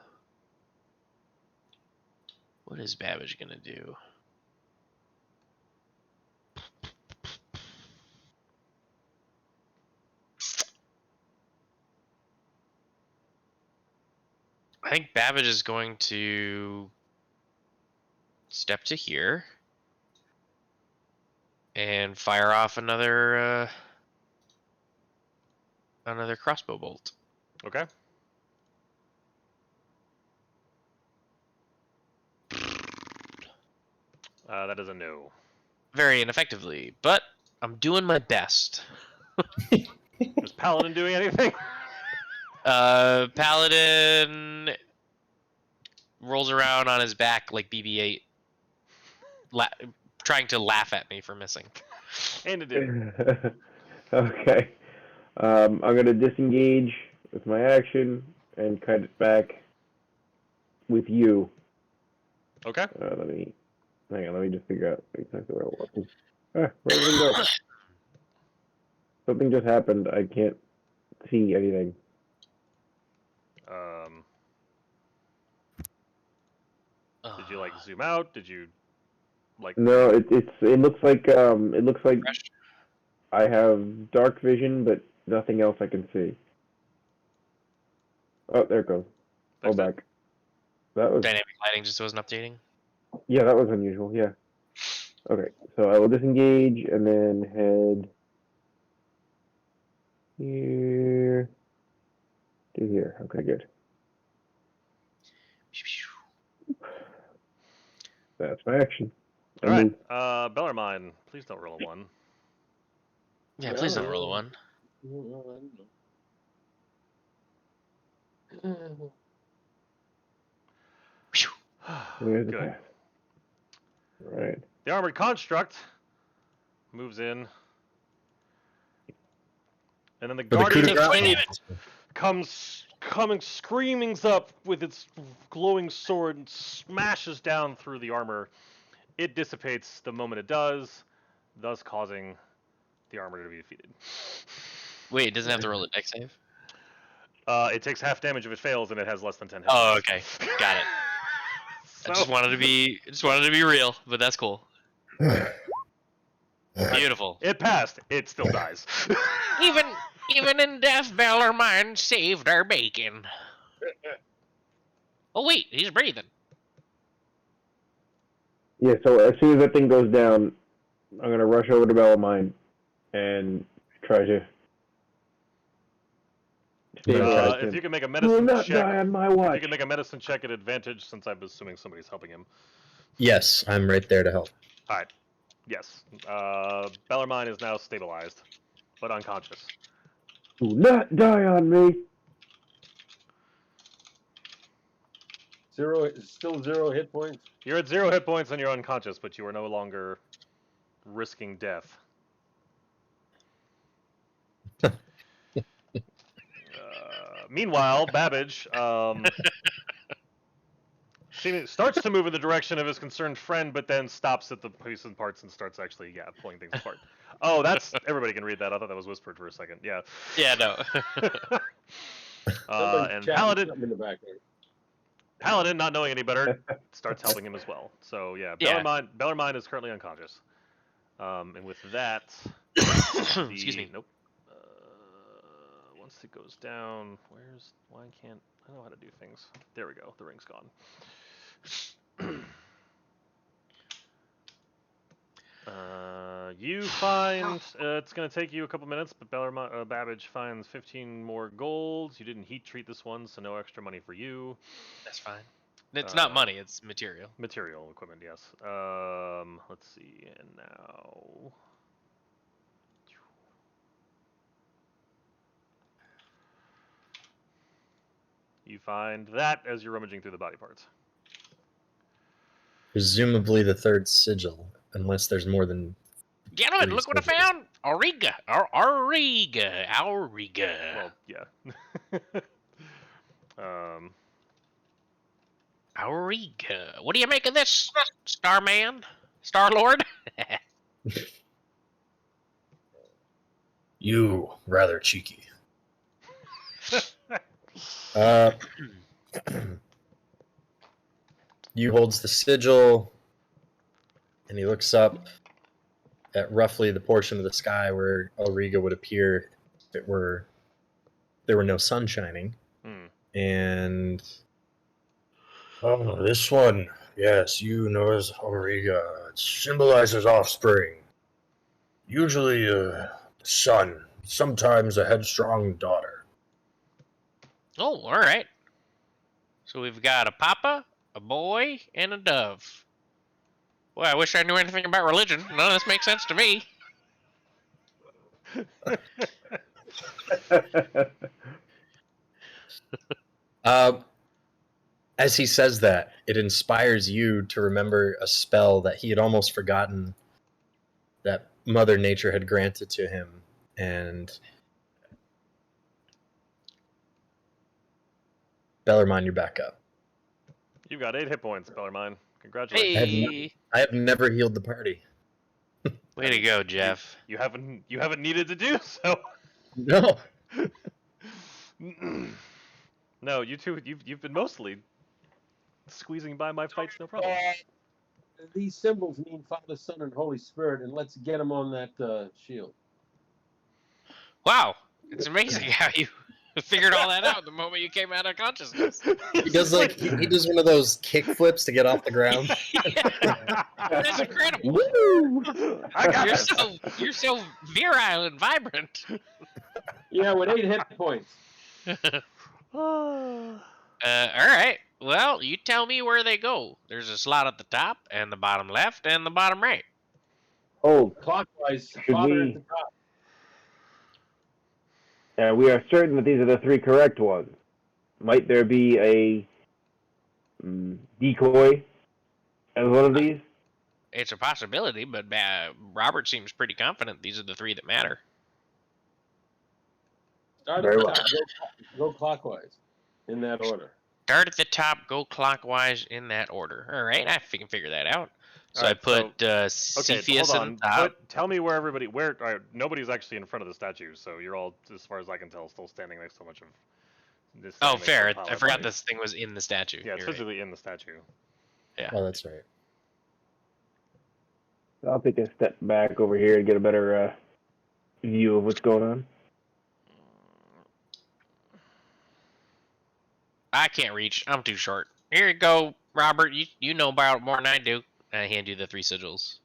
What is Babbage gonna do? I think Babbage is going to step to here and fire off another crossbow bolt. Okay. That is a no. Very ineffectively, but I'm doing my best. Is Paladin doing anything? Paladin rolls around on his back like BB-8, trying to laugh at me for missing. And it did. Okay. I'm gonna disengage with my action and cut it back with you. Okay. Let me just figure out exactly where it was. Where did it go? Something just happened. I can't see anything. Did you like zoom out? Did you like? No, it looks like Fresh. I have dark vision, but nothing else I can see. Oh, there it goes. Go back. That was Dynamic lighting just wasn't updating. yeah, that was unusual. Yeah. Okay, so I will disengage and then head here to here. Okay, good. That's my action. All right. Bellarmine, please don't roll a 1. Yeah, please don't roll a 1. There's the Good. path. All right. The armored construct moves in, and then the For the coup guardian de of grace. fate coming screaming up with its glowing sword and smashes down through the armor. It dissipates the moment it does, thus causing the armor to be defeated. Wait, it doesn't have to roll a dex save? It takes half damage if it fails, and it has less than 10 hit Oh, points. okay. Got it. So, I just wanted to be real, but that's cool. Beautiful. it passed. It still dies. Even in death, Bellarmine saved our bacon. Oh wait, he's breathing. Yeah, so as soon as that thing goes down, I'm gonna rush over to Bellarmine and try to stabilize him. If you can make a Will medicine not check, die on my if watch. you can make a medicine check at advantage, since I'm assuming somebody's helping him. Yes, I'm right there to help. All right. Yes. Bellarmine is now stabilized, but unconscious. Do not die on me. Still 0 hit points. You're at 0 hit points and you're unconscious, but you are no longer risking death. Meanwhile, Babbage starts to move in the direction of his concerned friend, but then stops at the piece and parts and starts actually, pulling things apart. Oh, that's everybody can read that. I thought that was whispered for a second. Yeah. Yeah, no. And Paladin, in the back there. Paladin, not knowing any better, starts helping him as well. So yeah, Bellarmine is currently unconscious. And with that, Excuse me. Nope. Once it goes down, why can't I know how to do things? There we go. The ring's gone. You find it's going to take you a couple minutes, but Babbage finds 15 more golds. You didn't heat treat this one, so no extra money for you. That's fine. It's not money, it's material. Material equipment, yes. Let's see, and now you find that as you're rummaging through the body parts. Presumably the third sigil, unless there's more than. Gentlemen, look what I found! Auriga! Auriga! Well, yeah. Auriga. What do you make of this, Starman? Star-Lord? You rather cheeky. You holds the sigil, and he looks up at roughly the portion of the sky where Auriga would appear if there were no sun shining. And this one, yes, you know as Auriga. It symbolizes offspring. Usually a son, sometimes a headstrong daughter. Oh, alright. So we've got a papa, a boy, and a dove. Boy, I wish I knew anything about religion. None of this makes sense to me. As he says that, it inspires you to remember a spell that he had almost forgotten that Mother Nature had granted to him. And Bellarmine, you're back up. You've got 8 hit points, Bellarmine. Congratulations. Hey! I have never healed the party. Way to go, Jeff. You haven't needed to do so. No. No, you two, you've been mostly squeezing by my fights, no problem. These symbols mean Father, Son, and Holy Spirit, and let's get them on that shield. Wow, it's amazing how you figured all that out the moment you came out of consciousness. He does he does one of those kick flips to get off the ground. That's incredible. Woo! You're so virile and vibrant. Yeah, with 8 hit points. All right. Well, you tell me where they go. There's a slot at the top, and the bottom left, and the bottom right. Oh, Clockwise, Should Father we- at the top. we are certain that these are the 3 correct ones. Might there be a decoy as one of these? It's a possibility, but Robert seems pretty confident these are the 3 that matter. Start Very at the well. top, go clockwise, in that order. Start at the top, go clockwise in that order. All right, I can figure that out. So I put Cepheus hold in on. the top. Tell me where everybody. All right, nobody's actually in front of the statue, so you're all, as far as I can tell, still standing next to a bunch of. Oh, Standing next to a fair. pile I of forgot bodies. this thing was in the statue. Yeah, it's You're right. physically in the statue. Yeah. Oh, that's right. I'll take a step back over here to get a better view of what's going on. I can't reach. I'm too short. Here you go, Robert. You know about it more than I do. I hand you the 3 sigils.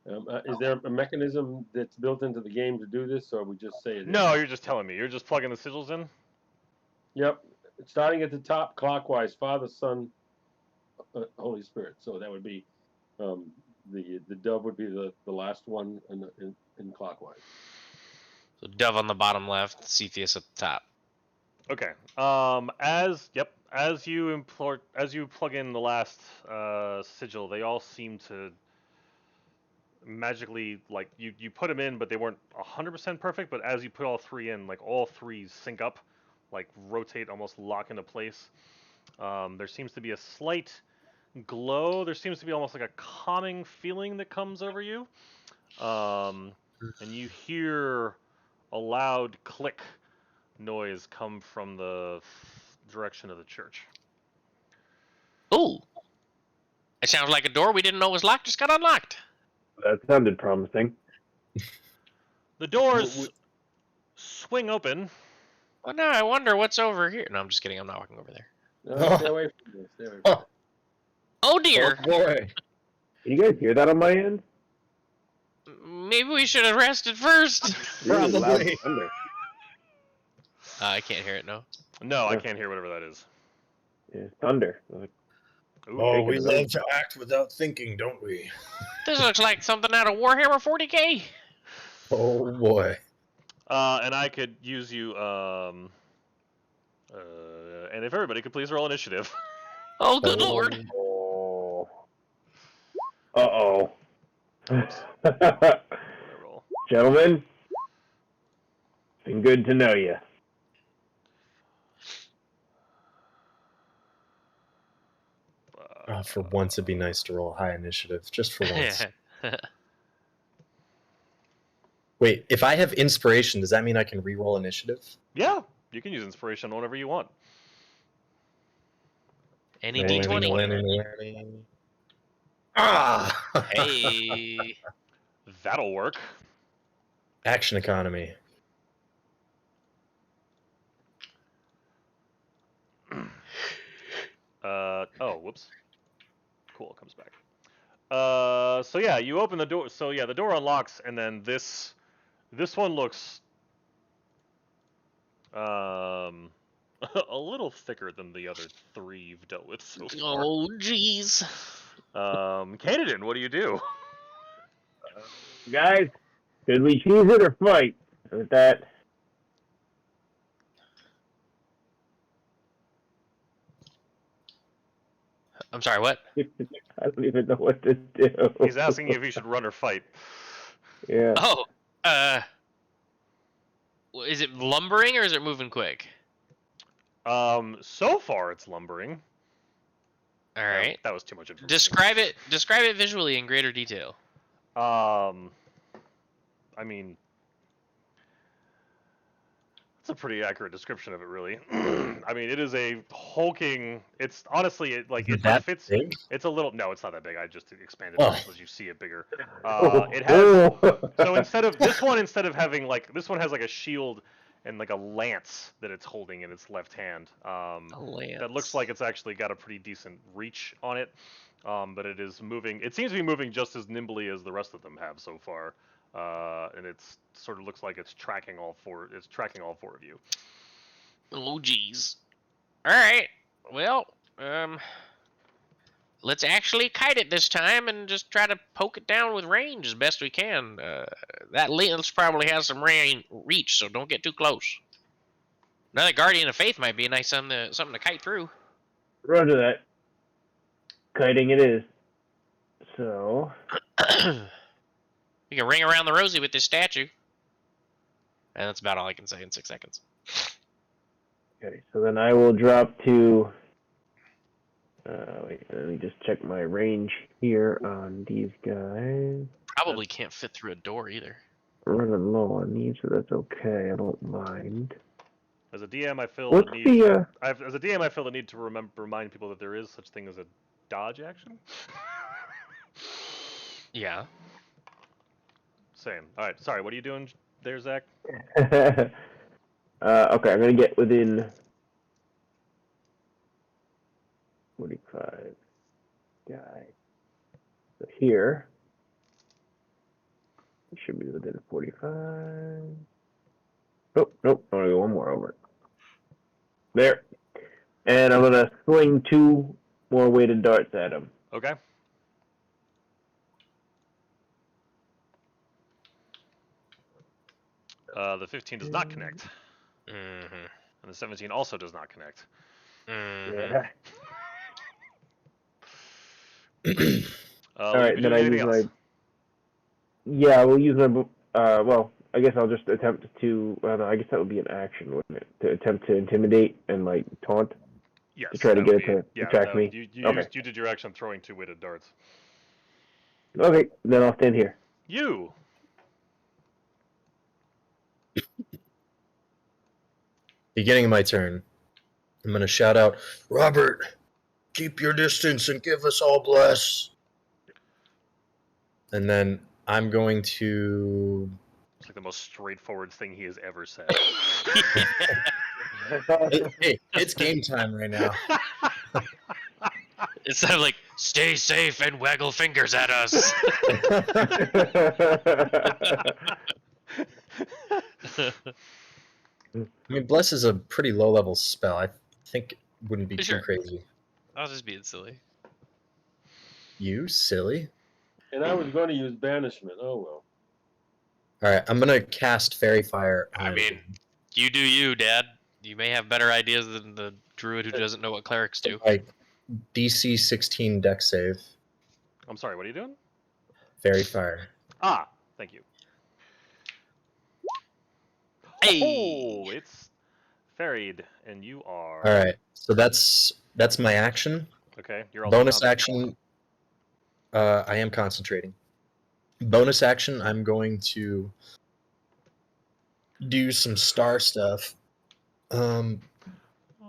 Is there a mechanism that's built into the game to do this, or we just say it? No, you're just telling me. You're just plugging the sigils in. Yep. Starting at the top, clockwise. Father, Son, Holy Spirit. So that would be the dove would be the last one in clockwise. So dove on the bottom left, Cepheus at the top. Okay. As you plug in the last sigil, they all seem to magically, like, you put them in, but they weren't 100% perfect. But as you put all 3 in, like, all 3 sync up, like rotate, almost lock into place. There seems to be a slight glow. There seems to be almost like a calming feeling that comes over you, and you hear a loud click noise come from the direction of the church. Ooh. It sounds like a door we didn't know was locked just got unlocked. That sounded promising. The doors swing open. Well, now I wonder what's over here. No, I'm just kidding. I'm not walking over there. No, stay away from this. Stay away from this. Oh, dear. Oh, boy. Can you guys hear that on my end? Maybe we should have rested first. Really loud Probably. thunder. I can't hear it, no. No, I Yeah. can't hear whatever that is. Yeah, thunder. Like, Ooh, Oh, taking we it love over. to act without thinking, don't we? This looks like something out of Warhammer 40k. Oh, boy. And I could use you. And if everybody could please roll initiative. Oh, good lord. oh. Uh-oh. What did I roll? Gentlemen, it's been good to know you. For once, it'd be nice to roll high initiative, just for once. Wait, if I have inspiration, does that mean I can re-roll initiative? Yeah, you can use inspiration whenever you want. Any Learning, D20. learning. Ah! Hey. That'll work. Action economy. Oh, whoops. Cool, it comes back. So yeah, you open the door. So yeah, the door unlocks, and then this one looks a little thicker than the other 3 you've dealt with so far. Oh, jeez. Canadian, what do you do? Guys, should we choose it or fight? With that, I'm sorry, what? I don't even know what to do. He's asking you if you should run or fight. Yeah. Oh, is it lumbering or is it moving quick? So far it's lumbering. All right. That was too much information. Describe it visually in greater detail. I mean, it's a pretty accurate description of it, really. I mean, it is a hulking. It's honestly, it fits. Big? It's a little. No, it's not that big. I just expanded Oh. it as you see it bigger. It has. So instead of having like this one has like a shield and like a lance that it's holding in its left hand. That looks like it's actually got a pretty decent reach on it. But it is moving. It seems to be moving just as nimbly as the rest of them have so far. And it's sort of looks like it's tracking all 4. It's tracking all 4 of you. Oh, jeez. All right. Well, let's actually kite it this time and just try to poke it down with range as best we can. That lens probably has some reach, so don't get too close. Another Guardian of Faith might be a nice something to kite through. Roger that. Kiting it is. So. You can ring around the rosy with this statue. And that's about all I can say in 6 seconds. Okay, so then I will drop to. Wait, let me just check my range here on these guys. Probably can't fit through a door either. Running low on these, so that's okay. I don't mind. As a DM, I feel What's the need. the As a DM, I feel the need to remind people that there is such thing as a dodge action. Yeah. Same. All right. Sorry. What are you doing there, Zach? okay, I'm gonna get within 45 guy. So here, it should be within 45. Oh, nope, I'm gonna go one more over. There. And I'm gonna swing 2 more weighted darts at him. Okay. The 15 does not connect, Mm-hmm. and the 17 also does not connect. Mm-hmm. Yeah. All All will you right, be then doing I anything use else? my. Yeah, we'll use my. Well, I guess I'll just attempt to. No, I guess that would be an action, wouldn't it? To attempt to intimidate and like taunt Yes. to try to That would get it be. to Yeah. attack me. Okay. You did your action throwing 2 weighted darts. Okay, then I'll stand here. You. Beginning of my turn, I'm going to shout out, Robert, keep your distance and give us all bless. And then I'm going to. It's like the most straightforward thing he has ever said. Hey, it's game time right now. Instead of like, stay safe and waggle fingers at us. I mean, bless is a pretty low level spell. I think it wouldn't be too Sure. crazy. I was just being silly. You silly. And I was going to use banishment. Oh well. All right, I'm gonna cast Fairy Fire. I mean, you do you, Dad. You may have better ideas than the druid who doesn't know what clerics do. like DC 16 deck save. I'm sorry. What are you doing? Fairy Fire. Ah. Thank you. Hey. Oh, it's ferried, and you are. All right, so that's my action. Okay. You're also Bonus action. I am concentrating. Bonus action. I'm going to do some star stuff. Oh.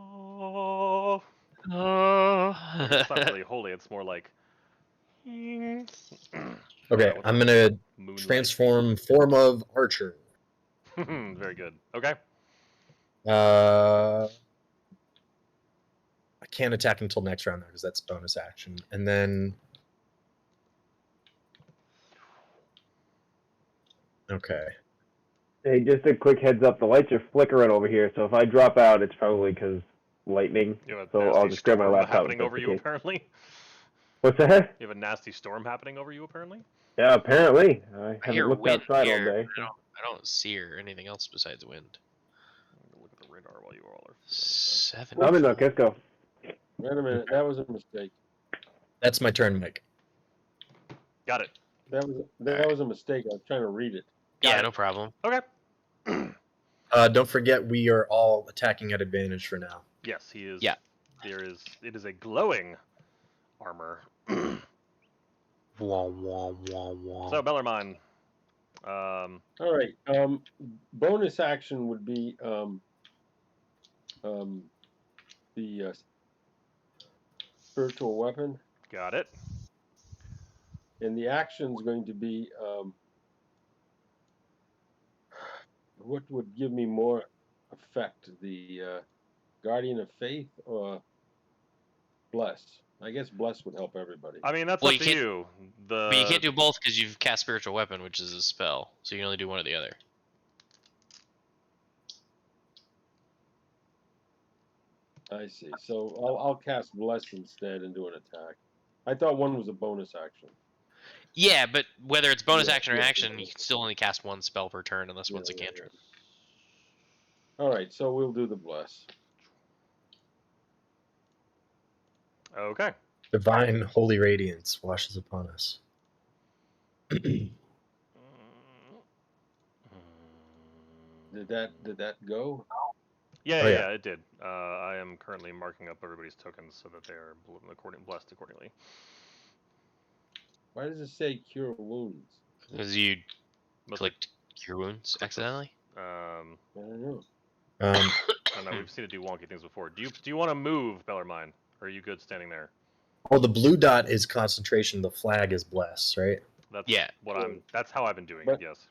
Oh. It's not really holy. It's more like. Okay, I'm gonna Moonlight. transform form of archer. Very good. Okay. I can't attack until next round though, because that's bonus action. And then, okay, Hey, just a quick heads up. The lights are flickering over here, so if I drop out, it's probably because lightning. You have a So nasty I'll just grab my storm laptop. happening if over that's you, the case. apparently. What's that? You have a nasty storm happening over you, apparently. Yeah, apparently. I I haven't hear looked wind outside here. all day. I don't see or anything else besides wind. I'm gonna look at the radar while you all are. 7. I'm in Kisco. Wait a minute. That was a mistake. that's my turn, Mike. Got it. That was a mistake. I was trying to read it. Yeah, Got it. no problem. Okay. Don't forget, we are all attacking at advantage for now. Yes, he is. Yeah. It is a glowing armor. Wah, wah, wah, wah. So Bellarmine. All right. Bonus action would be the spiritual weapon, Got it. and the action is going to be what would give me more effect, the guardian of faith or bless? I guess bless would help everybody. I mean, that's Well, up to you. But you can't do both because you've cast spiritual weapon, which is a spell. So you can only do one or the other. I see. So I'll cast bless instead and do an attack. I thought one was a bonus action. Yeah, but whether it's bonus Yeah, action or yeah, action, yeah. you can still only cast one spell per turn unless Yeah, one's a yeah, cantrip. yeah. All right, so we'll do the bless. Okay. Divine holy radiance washes upon us. Did that go? Yeah, Oh, yeah, yeah. yeah, it did. I am currently marking up everybody's tokens so that they are blessed accordingly. Why does it say cure wounds? Because you Must have clicked cure wounds clicked this. accidentally. I don't know. Um, I don't know. We've seen it do wonky things before. Do you want to move, Bellarmine? Or are you good standing there? the blue dot is concentration. The flag is bless, right? That's Yeah. That's how I've been doing it. But- Yes.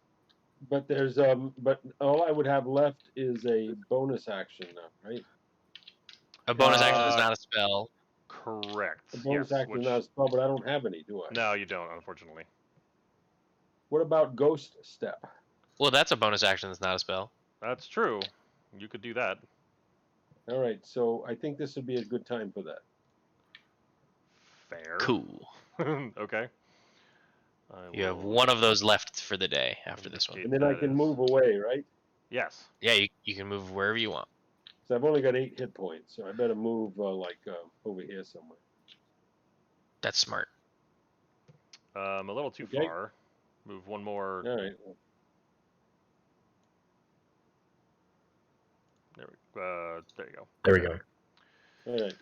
But there's but all I would have left is a bonus action now, right? A bonus action is Uh, not a spell. Correct. A bonus yes. action Which is not a spell, but I don't have any, do I? no, you don't, unfortunately. What about ghost step? Well, that's a bonus action that's not a spell. That's true. You could do that. All right, so I think this would be a good time for that. Fair. Cool. Okay. You have one of those left for the day after this one. Indicate And then I that can is- move away, right? Yes. Yeah, you can move wherever you want. So I've only got 8 hit points, so I better move over here somewhere. That's smart. A little too Okay. far. Move one more. All right. There you go. There we go. All right.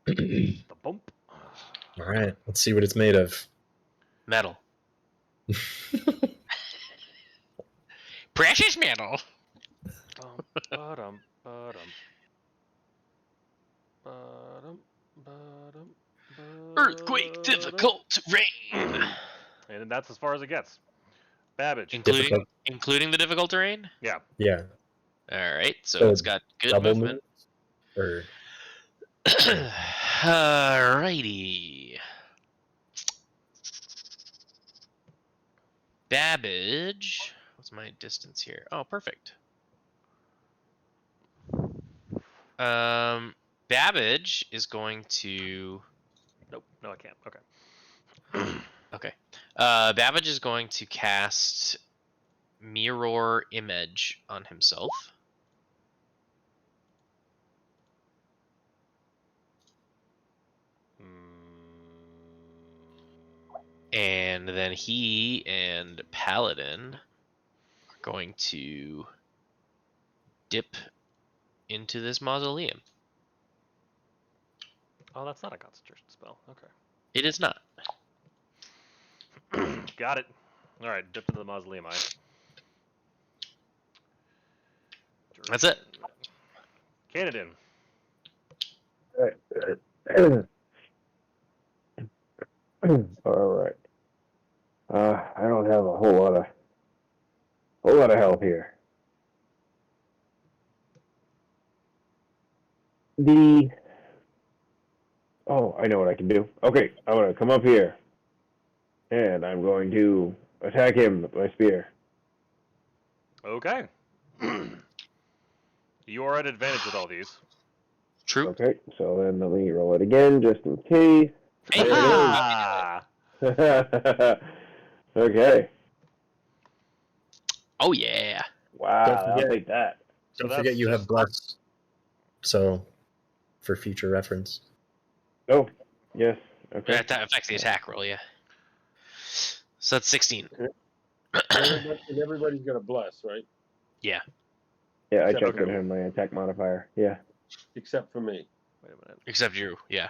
The bump. All right, let's see what it's made of. Metal. Precious metal. Bum, ba-dum, ba-dum. Ba-dum, ba-dum, Earthquake ba-dum. difficult terrain. And that's as far as it gets. Babbage. Including the difficult terrain? Yeah. Yeah, All right, so So it's got good double movement. or Alrighty. Babbage. What's my distance here? Oh, perfect. Babbage is going to. Nope. No, I can't. Okay. Okay. Babbage is going to cast Mirror Image on himself. And then he and Paladin are going to dip into this mausoleum. Oh, that's not a concentration spell. Okay. It is not. Got it. All right. Dip into the mausoleum. That's it. Canadin. All right. I don't have a whole lot of help here. I know what I can do. Okay, I'm gonna come up here, and I'm going to attack him with my spear. Okay. You are at advantage with all these. True. Okay, so then let me roll it again just in case. Hey, There it is. Ah! Okay. oh yeah. Wow, Don't I'll forget- take that. So don't forget that's you have just- bless. So, for future reference. Oh, yes. Okay. That affects the attack roll, yeah. So that's 16. And everybody's got a bless, right? Yeah, I Except checked for- it in my attack modifier. Yeah. Except for me. Wait a minute. Except you, yeah.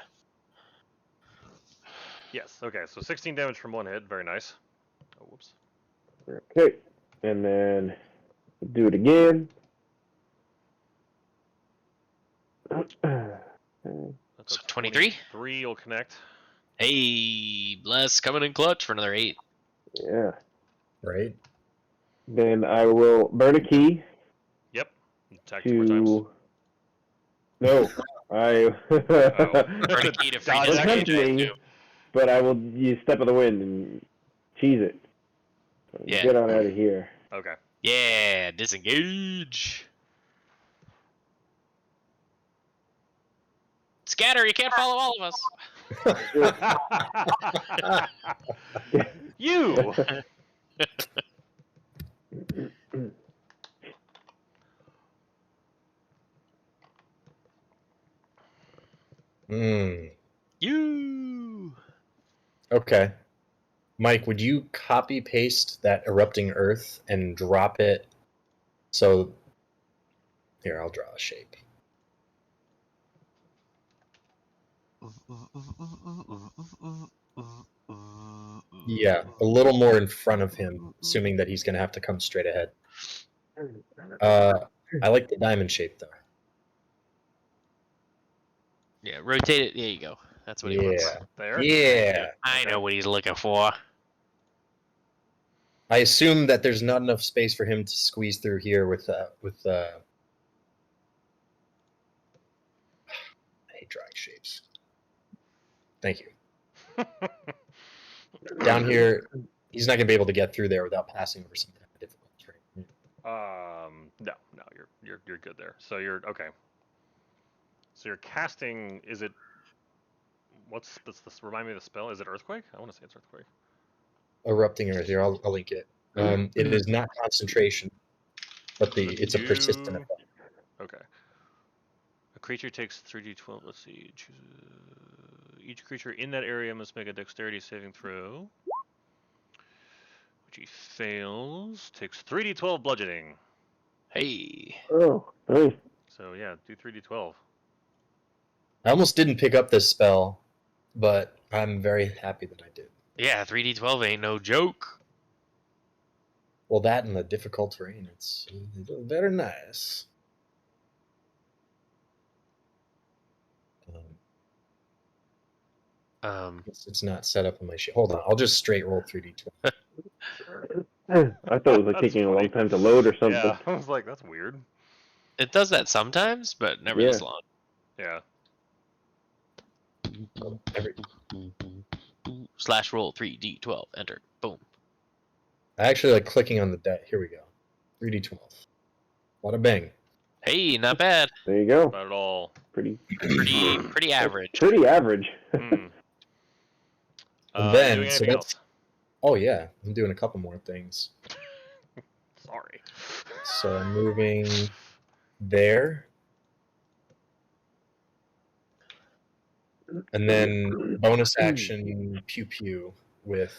Yes. Okay. So 16 damage from one hit. Very nice. Oh, whoops. Okay. And then do it again. That's So 23? 3 will connect. Hey, bless coming in clutch for another 8. Yeah. Right? Then I will burn a key Yep. Attack 2 more times. to. No, I. Burn a key to free Dodge Don't action. tempt me, but I will use Step of the Wind and cheese it. So Yeah. Get on out of here. Okay. Yeah, disengage. Scatter, you can't follow all of us. You. Hmm. You. Okay. Mike, would you copy paste that erupting earth and drop it? So, here, I'll draw a shape. Yeah, a little more in front of him, assuming that he's going to have to come straight ahead. I like the diamond shape, though. Yeah, rotate it. There you go. That's what he wants. Yeah. There? Yeah. I Okay. know what he's looking for. I assume that there's not enough space for him to squeeze through here with I hate drawing shapes. Thank you. Down here, he's not gonna be able to get through there without passing over some kind of difficult terrain. No, you're good there. So you're okay. So you're casting. Is it? What's this? Remind me of the spell. Is it Earthquake? I want to say it's Earthquake. Erupting earth here. I'll link it. It is not concentration, but it's a persistent effect. Okay. A creature takes 3d12. Let's see. Each creature in that area must make a dexterity saving throw. Which he fails. Takes 3d12 bludgeoning. Hey. Oh, nice. So yeah, do 3d12. I almost didn't pick up this spell, but I'm very happy that I did. Yeah, 3d12 ain't no joke. Well, that and the difficult terrain, it's very nice. It's not set up on my sheet. Hold on, I'll just straight roll 3d12. I thought it was like That's taking a funny. long time to load or something. Yeah, I was like, that's weird. It does that sometimes, but never this Yeah. long. Yeah. Slash roll 3d12. Enter. Boom. I actually like clicking on the die. Here we go. 3d12. Bada bang. Hey, not bad. There you go. Not at all. Pretty Pretty average. pretty average. Hmm. And You then, doing so anything that's. else? Oh, yeah. I'm doing a couple more things. Sorry. So I'm moving there. And then bonus action pew pew with.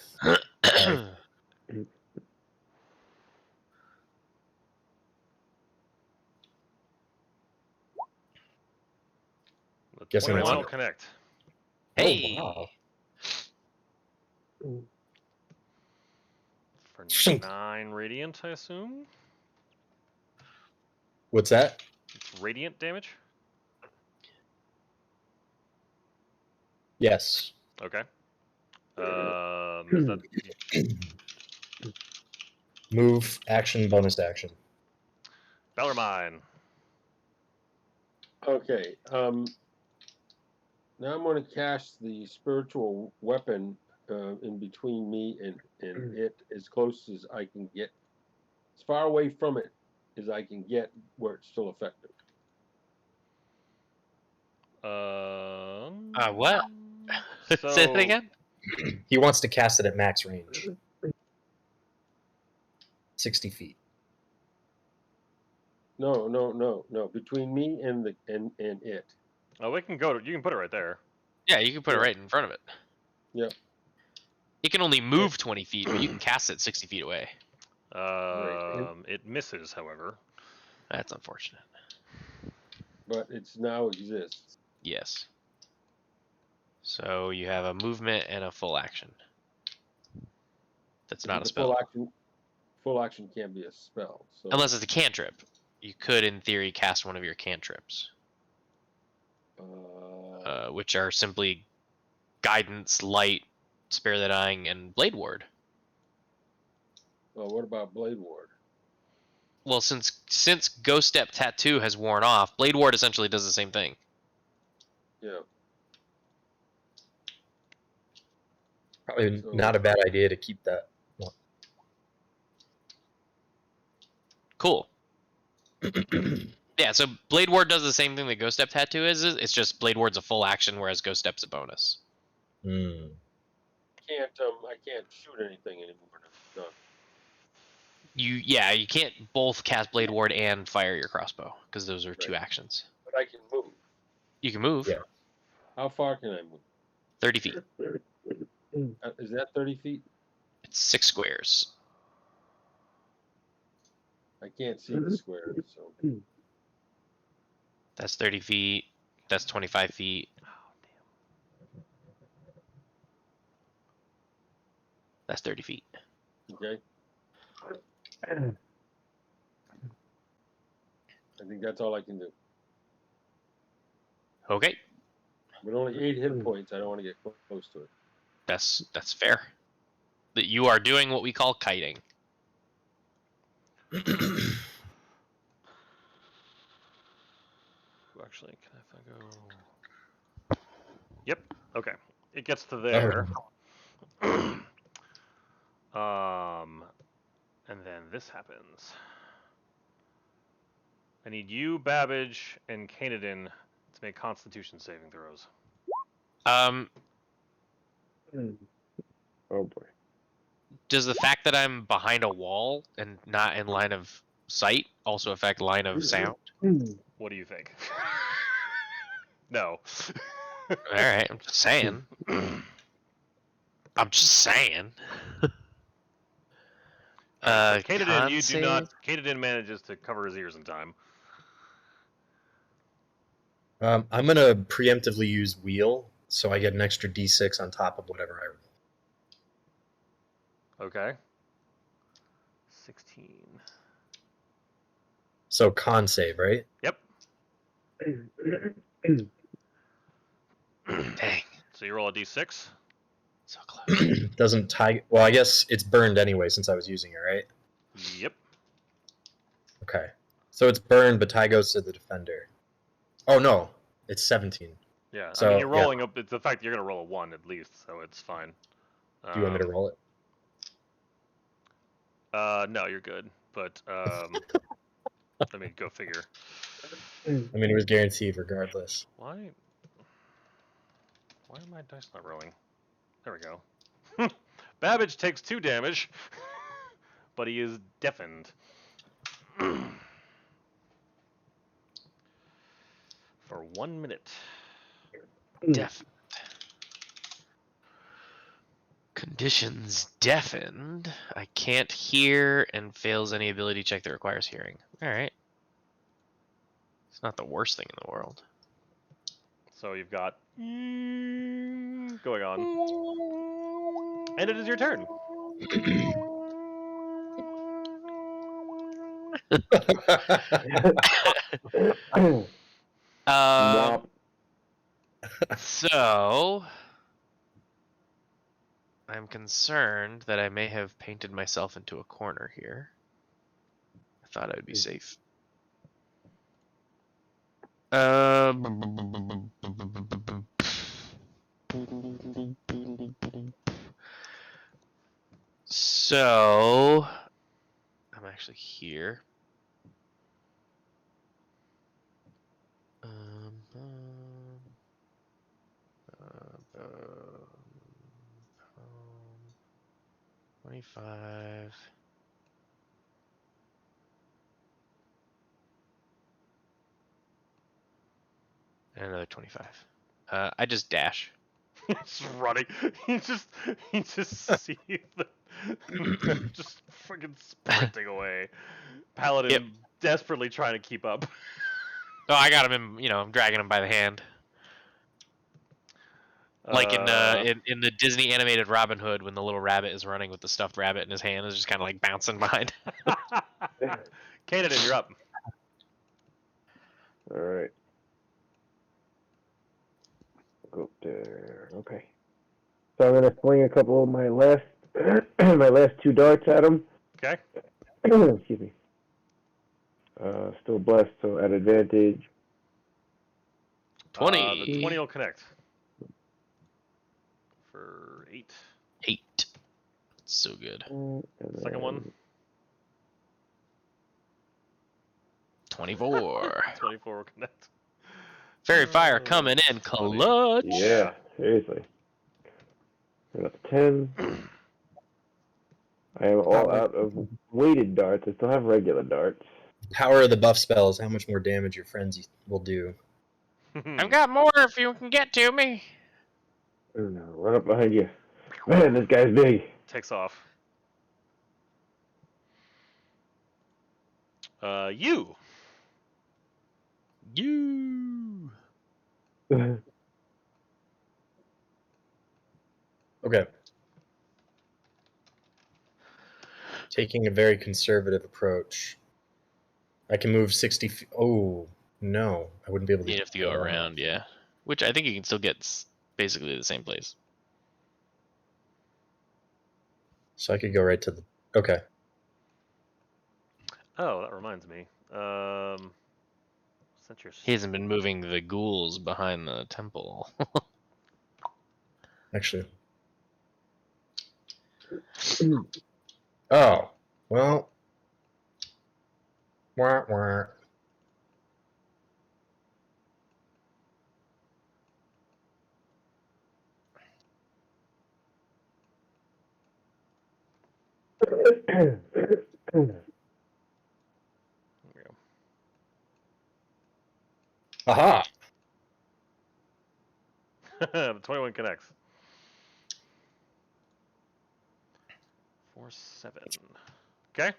The Guessing that's 21 will enough. connect. Hey. Oh, wow. For 9 radiant, I assume? What's that? It's radiant damage? Yes. Okay. Is that Move, action, bonus action. Bellarmine? Okay. Now I'm going to cast the spiritual weapon in between me and it, as close as I can get, as far away from it as I can get, where it's still effective. What? So, Say that again? He wants to cast it at max range. 60 feet. No. Between me and the and it. Oh, we can go. You can put it right there. Yeah, you can put it Yeah. right in front of it. Yep. It can only move 20 feet, but you can cast it 60 feet away. It misses, however. That's unfortunate. But it's now exists. Yes. So you have a movement and a full action. That's not a The spell. Full action can't be a spell. So Unless it's a cantrip. You could, in theory, cast one of your cantrips, which are simply Guidance, Light, Spare the Dying, and Blade Ward. well, what about Blade Ward? Well, since Ghost Step Tattoo has worn off, Blade Ward essentially does the same thing. Yeah. Probably So- not a bad idea to keep that. Well, Cool. Yeah, so Blade Ward does the same thing that Ghost Step Tattoo is. It's just Blade Ward's a full action, whereas Ghost Step's a bonus. mm. I can't shoot anything anymore now. Done. You can't both cast Blade Ward and fire your crossbow because those are two actions. But I can move. You can move Yeah. How far can I move? 30 feet. Is that 30 feet? It's 6 squares. I can't see the square, so That's 30 feet. That's 25 feet. Oh, damn. That's 30 feet. Okay. I think that's all I can do. Okay, But only 8 hit points. I don't want to get close to it. that's fair. That you are doing what we call kiting. Actually, can I go? Yep. Okay. It gets to there. And then this happens. I need you, Babbage, and Kanadin to make Constitution saving throws. Um, Oh boy. does the fact that I'm behind a wall and not in line of sight also affect line of sound? What do you think? No. All right, I'm just saying. I'm just saying. Alright, so Kanadin, Con you do save? not. Kanadin manages to cover his ears in time. I'm gonna preemptively use wheel, so I get an extra d6 on top of whatever I roll. Okay. 16. So con save, right? Yep. Dang, So you roll a d6. so close. Doesn't tie. Well, I guess it's burned anyway since I was using it, right? Yep. Okay. So it's burned, but tie goes to the defender. Oh no, it's 17. Yeah. So, I mean, you're yeah. rolling up. It's the fact that you're gonna roll a 1 at least, so it's fine. Do you want me to roll it? No, you're good. But let me go figure. I mean, it was guaranteed regardless. Why are my dice not rolling? There we go. Babbage takes 2 damage, but he is deafened. For 1 minute. Deafened. Conditions deafened. I can't hear and fails any ability check that requires hearing. Alright. It's not the worst thing in the world. So you've got going on. And it is your turn. Womp. So I'm concerned that I may have painted myself into a corner here. I thought I would be safe. So I'm actually here. Um, 25. And another 25. I just dash. Just running. You just see the just freaking sprinting away. Paladin Yep. desperately trying to keep up. Oh, I got him in, I'm dragging him by the hand. Like in the Disney animated Robin Hood when the little rabbit is running with the stuffed rabbit in his hand is just kind of like bouncing behind. Kanadin, you're up. All right. Go up there. Okay. So I'm gonna fling a couple of my last my last 2 darts at him. Okay. Excuse me. Still blessed, so at advantage. 20. The 20 will connect. For 8. 8. So good. Second one. 24. 24 will connect. Fairy fire coming in clutch. Yeah, seriously. We're up to 10. I am all out of weighted darts. I still have regular darts. Power of the buff spells, how much more damage your friends will do. I've got more if you can get to me. Oh no, run up behind you. Man, this guy's big. Takes off. You. You. Okay. taking a very conservative approach. I can move 60 feet. Oh, no. I wouldn't be able to You'd have to go that. around, yeah. Which I think you can still get basically the same place. So I could go right to the... Okay. Oh, that reminds me. Since you're He hasn't been moving the ghouls behind the temple. Actually. Oh. Well. Wah, wah. There we Aha! go. The 21 connects. 4-7. Okay.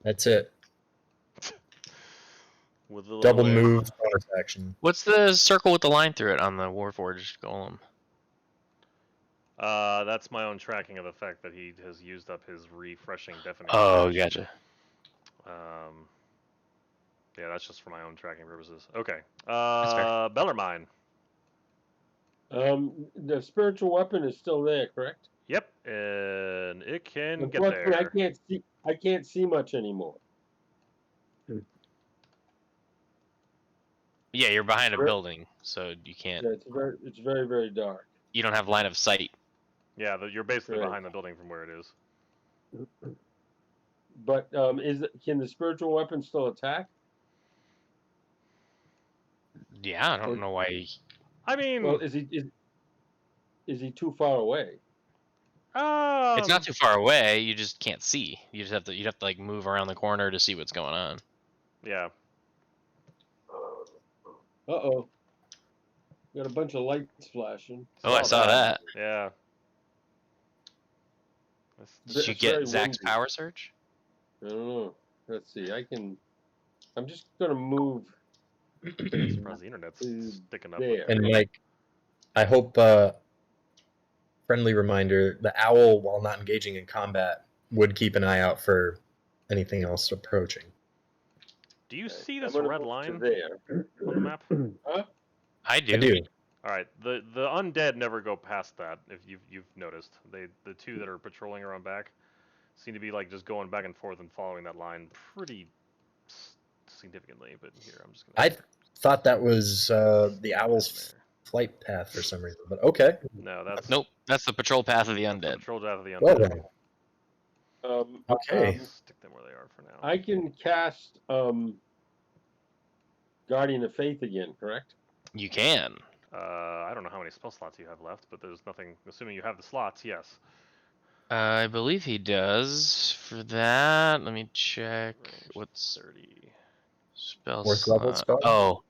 That's it. With a little Double move, bonus action. What's the circle with the line through it on the Warforged Golem? That's my own tracking of the fact that he has used up his refreshing deafening. Oh, Slash. gotcha. Yeah, that's just for my own tracking purposes. Okay. fair. Bellarmine. The spiritual weapon is still there, correct? Yep, and it can get Unfortunately, there. I can't see much anymore. Yeah, you're behind a Sure. building, so you can't. Yeah, it's very, very dark. You don't have line of sight. Yeah, you're basically Right. behind the building from where it is. But can the spiritual weapon still attack? Yeah, I don't know why. I mean, Well, is he too far away? It's not too far away. You just can't see. You'd have to like move around the corner to see what's going on. Yeah. Uh-oh. Got a bunch of lights flashing. Oh, I saw that. Yeah. Did you It's get very Zach's windy. power surge? I don't know. Let's see. I'm just gonna move Surprised the internet's to sticking up. there. And Mike, I hope, friendly reminder, the owl, while not engaging in combat, would keep an eye out for anything else approaching. Do you see I'm this gonna red move to line there. on the map? Huh? I do. I do. All right. The undead never go past that. If you've noticed, the two that are patrolling around back seem to be like just going back and forth and following that line pretty significantly. But here, I'm just gonna. I thought that was the owl's flight path for some reason, but okay. No, that's Nope, that's the patrol path of the that's the undead. patrol path of the Well undead. then. Okay. Stick them where they are for now. I can cast Guardian of Faith again, correct? You can. I don't know how many spell slots you have left, but there's nothing. Assuming you have the slots, yes. I believe he does. For that, let me check. Range What's 30. spell Fourth level slot? spell? Oh,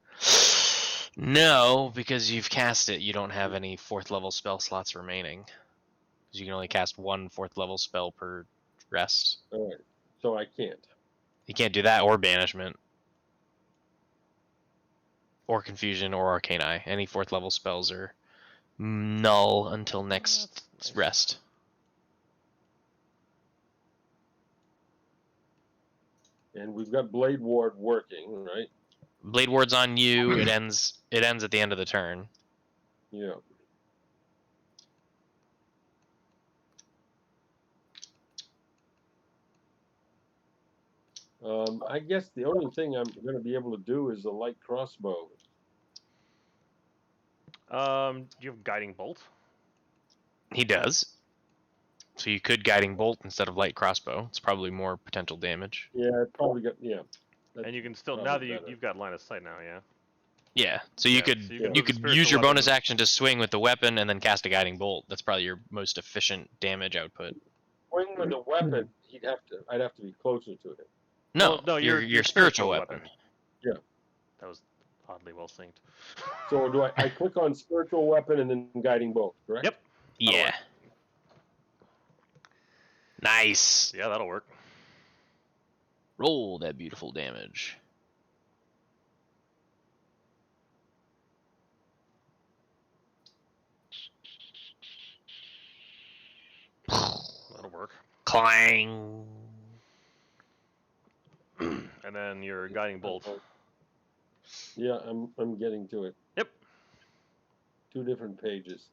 no, because you've cast it. You don't have any fourth level spell slots remaining. Because you can only cast one fourth level spell per rest. All right. So I can't. You can't do that or banishment. Or confusion or arcane eye. Any fourth level spells are null until next That's nice. rest. And we've got Blade Ward working, right? Blade Ward's on you. It ends at the end of the turn. Yeah. I guess the only thing I'm going to be able to do is a light crossbow. Do you have guiding bolt? He does. So you could guiding bolt instead of light crossbow. It's probably more potential damage. Yeah, it probably got And you can still probably now that better. you've got line of sight now, yeah. Yeah. So you Yeah, could so you can you move the could spiritual use your bonus weapon. action to swing with the weapon and then cast a guiding bolt. That's probably your most efficient damage output. Swing with a weapon, I'd have to be closer to him. No, Well, no, your spiritual weapon. Yeah. That was oddly well synced. So do I click on spiritual weapon and then guiding bolt, correct? Yep. Yeah. work. Nice. Yeah, that'll work. Roll that beautiful damage. work. Clang. And then your guiding bolt. Yeah, I'm getting to it. Yep. 2 different pages.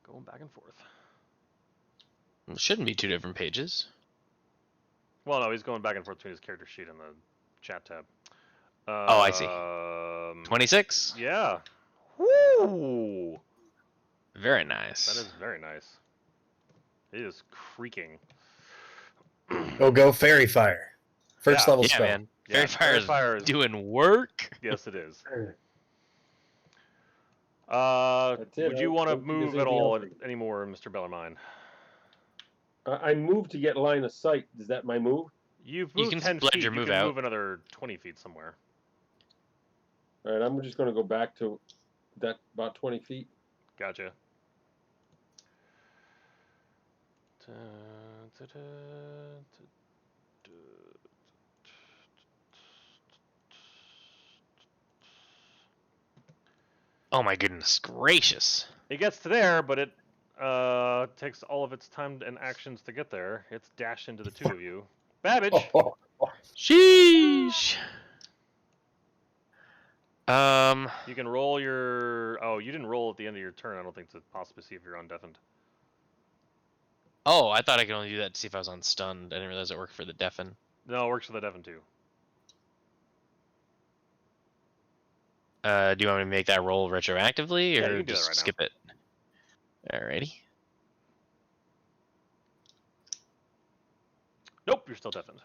Going back and forth. It shouldn't be 2 different pages. Well, no, he's going back and forth between his character sheet and the chat tab. Oh, I see. 26. Yeah. Woo! Very nice. That is very nice. It is creaking. Oh, go Fairy Fire. First Yeah. level Yeah, spell. man. Yeah, Fairy Fire is is doing work. Yes, it is. That's it. Would you I want to don't think there's move at anything all else. anymore, Mr. Bellarmine? I moved to get line of sight. Is that my move? You've You moved can 10 spread feet. your You move can out. move another 20 feet somewhere. All right, I'm just going to go back to that about 20 feet. Gotcha. Oh my goodness gracious. It gets to there, but it takes all of its time and actions to get there. It's dashed into the 2 of you. Babbage! Oh, Sheesh. You can roll your... Oh, you didn't roll at the end of your turn, I don't think, to possibly see if you're undeafened. Oh, I thought I could only do that to see if I was on stunned. I didn't realize it worked for the deafen. No, it works for the deafened too. Do you want me to make that roll retroactively, Yeah, or you can do that just right now. skip it? Alrighty. Nope, you're still deafened.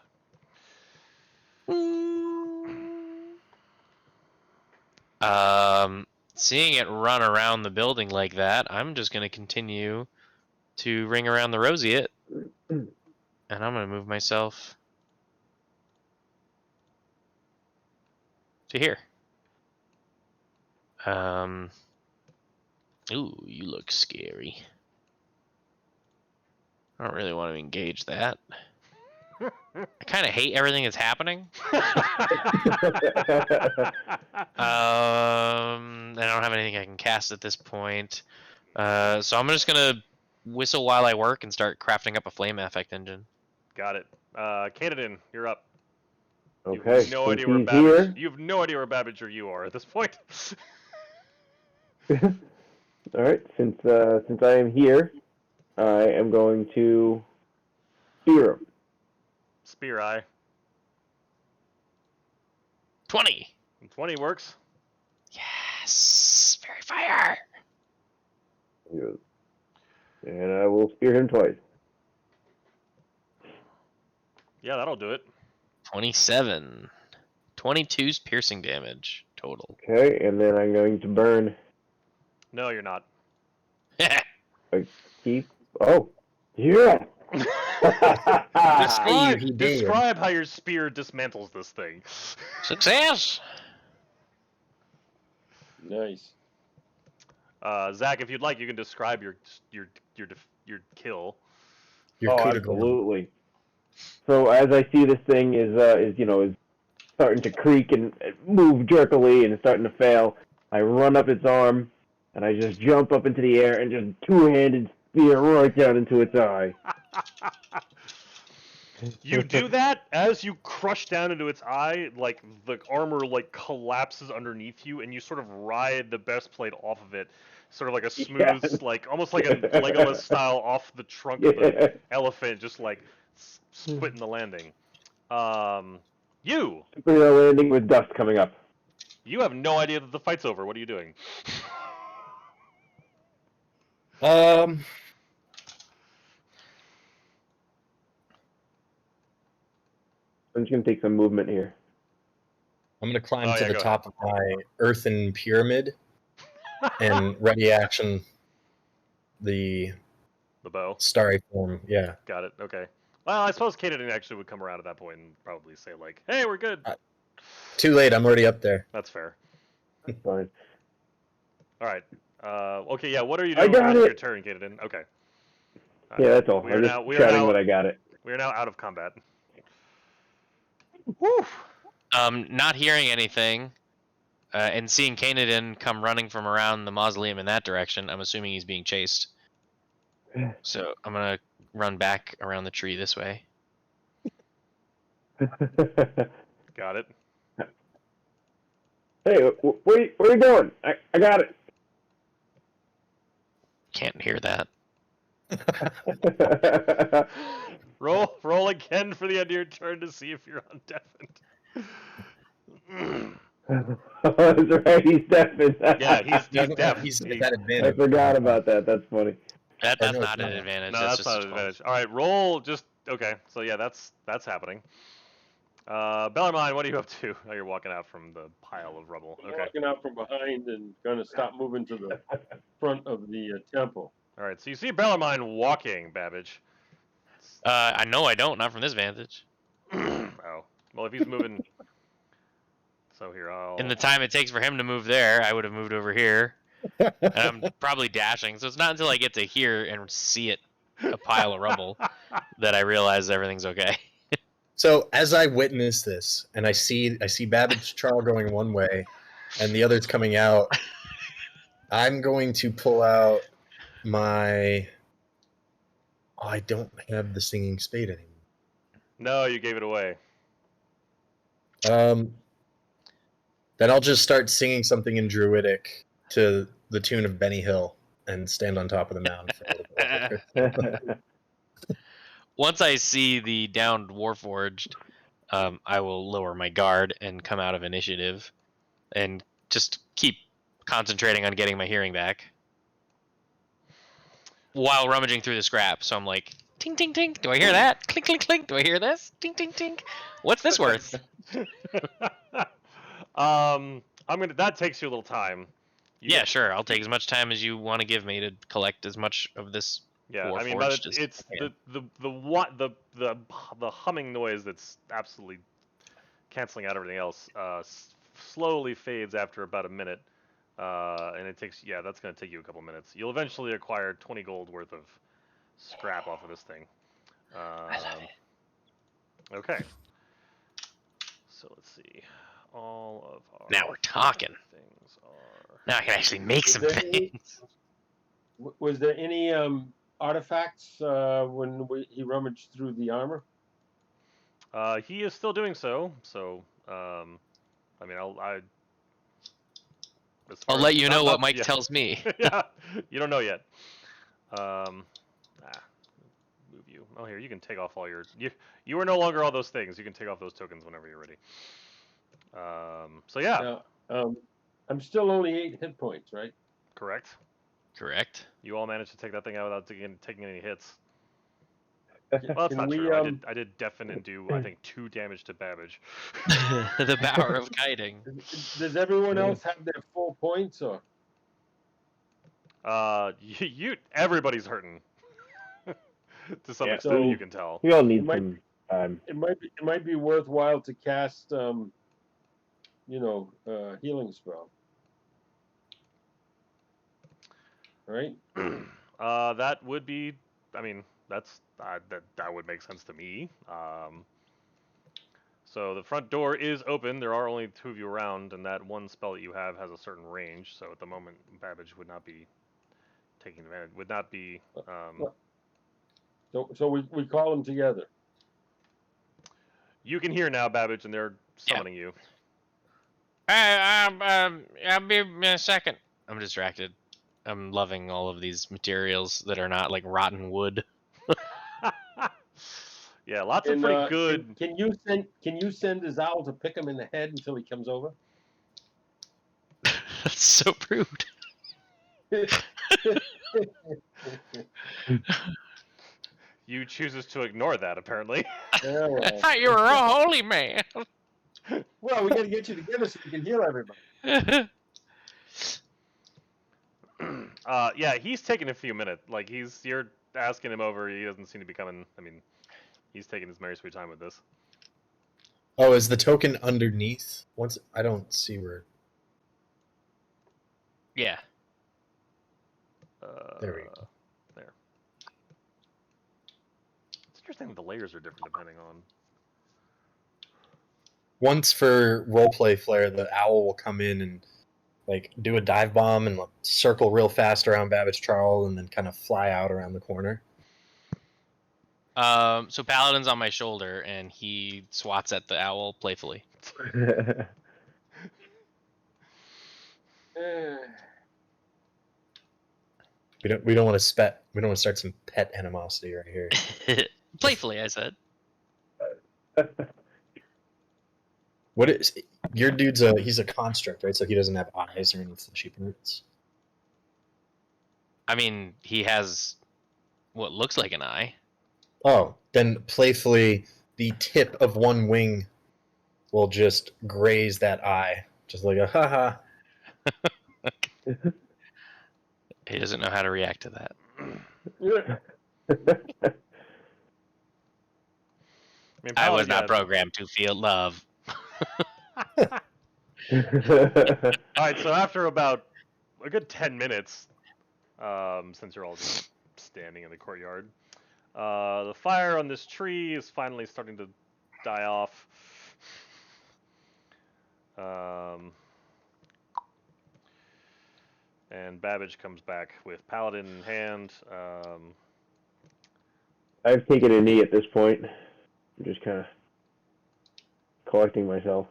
Seeing it run around the building like that, I'm just gonna continue to ring around the roseate, and I'm gonna move myself to here. Ooh, you look scary. I don't really want to engage that. I kind of hate everything that's happening. I don't have anything I can cast at this point. So I'm just gonna whistle while I work and start crafting up a flame affect engine. Got it. Canadan, you're up. Okay, You've no since idea where he's Babbage. here. You have no idea where Babbage or you are at this point. All right, since I am here, I am going to spear him. Spear eye. 20. 20 works. Yes, Fairy Fire. And I will spear him twice. Yeah, that'll do it. 27. 22's piercing damage total. Okay, and then I'm going to burn. No, you're not. Keep. Oh, yeah. Describe how your spear dismantles this thing. Success. Nice. Zach, if you'd like, you can describe your kill. Your Oh, coup de grace. absolutely. So as I see this thing is starting to creak and move jerkily and it's starting to fail, I run up its arm and I just jump up into the air and just two-handed spear right down into its eye. You do that as you crush down into its eye, like the armor like collapses underneath you, and you sort of ride the best plate off of it, sort of like a smooth, Yes. like almost like a Legolas style off the trunk of the elephant, just like splitting the landing. You Superhero landing with dust coming up. have no idea that the fight's over. What are you doing? I'm just gonna take some movement here. I'm gonna climb Oh, to yeah, the go top of my earthen pyramid and ready action the bow. starry form. Yeah. Got it. Okay. Well, I suppose Kaden actually would come around at that point and probably say like, "Hey, we're good." Too late. I'm already up there. That's fair. That's fine. All right. Okay. Yeah. What are you I doing for the got rest of it. your turn, Kaden? Okay. Yeah, that's all. We I'm are just now. We are shouting now. that I got it. We are now out of combat. Woo! Not hearing anything, and seeing Canadan come running from around the mausoleum in that direction, I'm assuming he's being chased. So I'm gonna run back around the tree this way. Got it. Hey, where you going? I got it. Can't hear that. Roll again for the end of your turn to see if you're undeafened. That's right, he's deafened. Yeah, he's No, deaf. he's He- at I advantage. forgot about that. That's funny. That's no, not it's an not. advantage. no, that's that's just not a an 12. advantage. All right, roll. Just okay. So yeah, that's happening. Bellarmine, what are you up to? Oh, you're walking out from the pile of rubble. I'm Okay. walking out from behind and gonna stop moving to the front of the temple. All right. So you see Bellarmine walking, Babbage. I know I don't. Not from this vantage. Oh. Well, if he's moving. So here, I'll. In the time it takes for him to move there, I would have moved over here. And I'm probably dashing. So it's not until I get to here and see it, a pile of rubble, that I realize everything's okay. So as I witness this, and I see Babbage Charles going one way, and the other's coming out, I'm going to pull out my. Oh, I don't have the singing spade anymore. No, you gave it away. Then I'll just start singing something in Druidic to the tune of Benny Hill and stand on top of the mound for a little bit. Once I see the downed Warforged, I will lower my guard and come out of initiative and just keep concentrating on getting my hearing back while rummaging through the scrap. So I'm like, ting, ting, ting. Do I hear that? Clink, clink, clink. Do I hear this? Ting, ting, ting. What's this worth? That takes you a little time. Yeah, sure. I'll take as much time as you want to give me to collect as much of this. Yeah, I mean, Warforged but as it's I can. the humming noise that's absolutely canceling out everything else. Slowly fades after about a minute, and that's gonna take you a couple minutes. You'll eventually acquire 20 gold worth of scrap off of this thing. Okay. So let's see. All of our Now we're talking. things are. Now I can actually make some Is there any- things. Was there any artifacts when he rummaged through the armor? He is still doing so. So, I mean, I'll let you know what not- Mike yeah. tells me. Yeah, you don't know yet. Move you. Oh, here, you can take off all your. You are no longer all those things. You can take off those tokens whenever you're ready. So yeah, Now, I'm still only 8 hit points, right? correct. Correct. You all managed to take that thing out without taking any hits. Can Well, that's not we, true. I did deafen and do I think 2 damage to Babbage. The power of kiting. Does everyone else have their full points or? Everybody's hurting. To some Yeah. extent, So- you can tell. We all need It might- some time. It might be worthwhile to cast, healing spell. Right? That would be. I mean, that would make sense to me. So the front door is open. There are only 2 of you around, and that one spell that you have has a certain range. So at the moment, Babbage would not be taking advantage. Would not be. So we call them together. You can hear now, Babbage, and they're summoning you. I'll be in a second. I'm distracted. I'm loving all of these materials that are not like rotten wood. Yeah, lots of pretty good. Can you send Azal to pick him in the head until he comes over? That's so rude. You chooses to ignore that, apparently. Yeah, I well. thought you were a holy man. Well, we got to get you together so we can heal everybody. Yeah, he's taking a few minutes. Like you're asking him over. He doesn't seem to be coming. I mean, he's taking his merry sweet time with this. Oh, is the token underneath? Once I don't see where. Yeah. There we go. There. It's interesting that the layers are different depending on. Once for roleplay flair, the owl will come in and like do a dive bomb and like, circle real fast around Babbage Charles and then kind of fly out around the corner. So Paladin's on my shoulder, and he swats at the owl playfully. We don't want to start some pet animosity right here. Playfully, I said. What is your dude's he's a construct, right? So he doesn't have eyes or any fleshy parts. I mean, he has what looks like an eye. Oh, then playfully the tip of one wing will just graze that eye. Just like a haha. He doesn't know how to react to that. mean, I was Paladin, not programmed to feel love. All right, so after about a good 10 minutes, since you're all just standing in the courtyard, the fire on this tree is finally starting to die off. And Babbage comes back with Paladin in hand. I've taken a knee at this point. I'm just kind of collecting myself.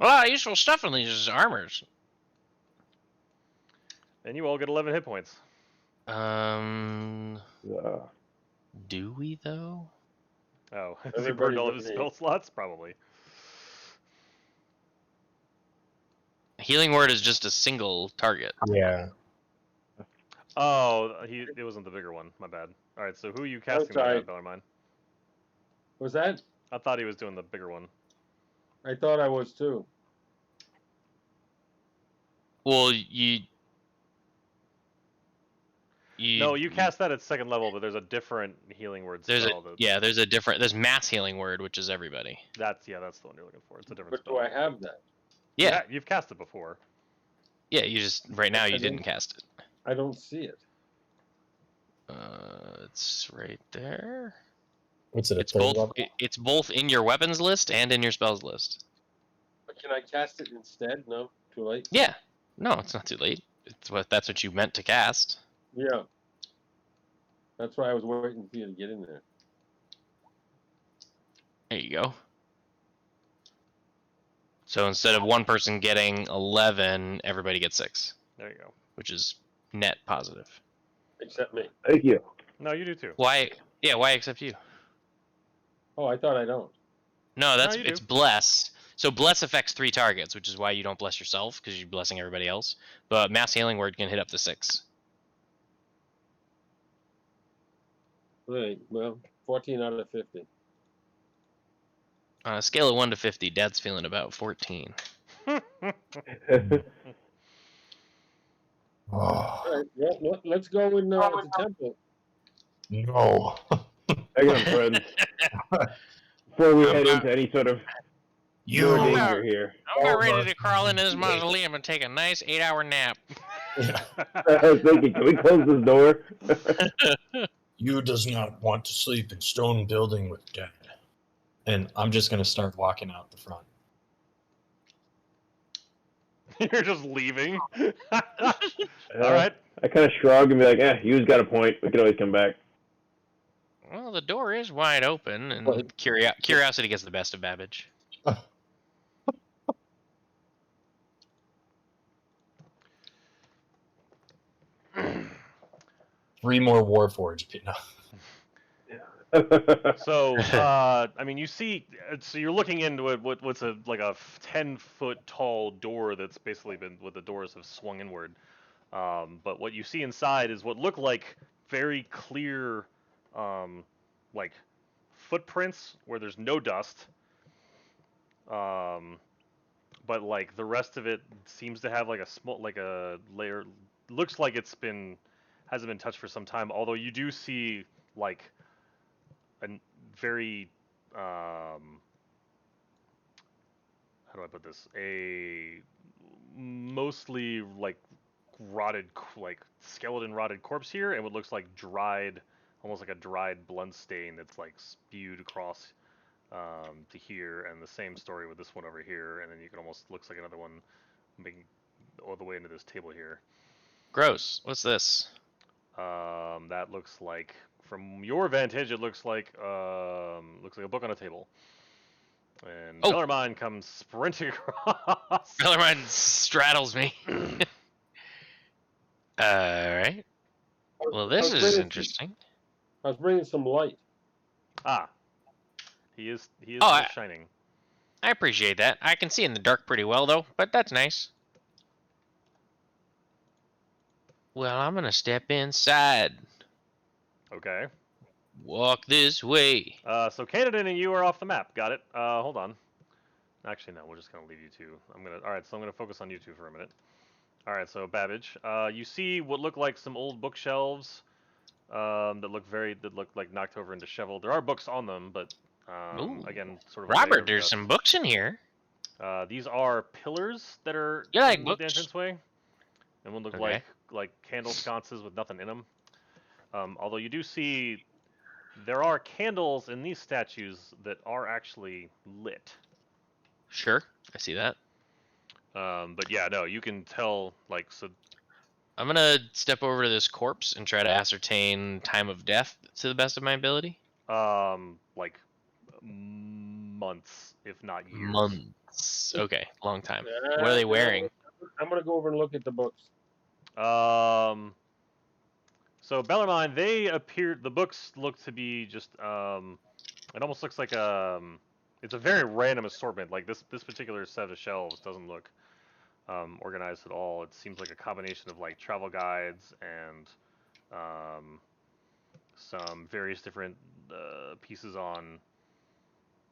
A lot of useful stuff in these armors. And you all get 11 hit points. Do we though? Oh, has he Everybody burned all of but his me. spell slots? Probably. Healing word is just a single target. Yeah. Oh, it wasn't the bigger one. My bad. All right, so who are you casting that sorry. at, Bellarmine? Was that? I thought he was doing the bigger one. I thought I was too. Well, you No, you cast that at second level, but there's a different healing word There's spell. there's mass healing word, which is everybody. That's the one you're looking for. It's a different But spell. do I have that? Yeah, You've cast it before. yeah. You just right now I you don't- didn't cast it. I don't see it. It's right there. What's it? A It's third both. level? It's both in your weapons list and in your spells list. But can I cast it instead? No, too late. Yeah. No, it's not too late. That's what you meant to cast. Yeah. That's why I was waiting for you to get in there. There you go. So instead of one person getting 11, everybody gets 6, There you go. which is net positive. Except me. Thank you. No, you do too. Why? Yeah. Why except you? Oh, I thought I don't. No, you it's do. bless. So bless affects 3 targets, which is why you don't bless yourself because you're blessing everybody else. But mass healing word can hit up to 6. Right. Well, 14 out of 50. On a scale of 1 to 50, Dad's feeling about 14. All right. Well, let's go in the temple. No. Hang on, friends. Before we head into any sort of more I'm danger here. I'm about ready to crawl into this mausoleum and take a nice 8-hour nap. I was thinking, can we close this door? You does not want to sleep in stone building with dead. And I'm just gonna start walking out the front. You're just leaving. All right. I kind of shrug and be like, you've got a point. We can always come back. Well, the door is wide open, and What? curiosity gets the best of Babbage. Three more Warforged. No. So, I mean, you see, so you're looking into it. What's a 10-foot tall door that's basically been, the doors have swung inward. But what you see inside is what look like very clear, like footprints where there's no dust. But like the rest of it seems to have like a layer. Looks like hasn't been touched for some time. Although you do see like a very how do I put this? A mostly like rotted, like skeleton rotted corpse here, and what looks like dried, almost like a dried blood stain that's like spewed across to here, and the same story with this one over here, and then you can almost looks like another one being all the way into this table here. Gross. What's this? That looks like, from your vantage, it looks like a book on a table. And Oh. Bellarmine comes sprinting across. Bellarmine straddles me. Alright. Well, this is interesting. I was bringing some light. Ah, he is Oh, still shining. I appreciate that. I can see in the dark pretty well, though, but that's nice. Well, I'm gonna step inside. Okay. Walk this way. So Canada and you are off the map. Got it. Hold on. Actually, no. We're just gonna leave you two. All right. So I'm gonna focus on you two for a minute. All right. So Babbage, you see what look like some old bookshelves, that look like knocked over and disheveled. There are books on them, but Ooh. again, sort of a layer Robert, of there's dust. some books in here. These are pillars that are You like in the books? entranceway, and one look Okay. like candle sconces with nothing in them. Although you do see there are candles in these statues that are actually lit. Sure, I see that. But yeah, no, you can tell, like, so. I'm gonna step over to this corpse and try to ascertain time of death to the best of my ability. Like months, if not years. Months. Okay, long time. What are they wearing? I'm gonna go over and look at the books. So Bellarmine, the books look to be just, it almost looks like it's a very random assortment. Like this particular set of shelves doesn't look organized at all. It seems like a combination of like travel guides and some various different pieces on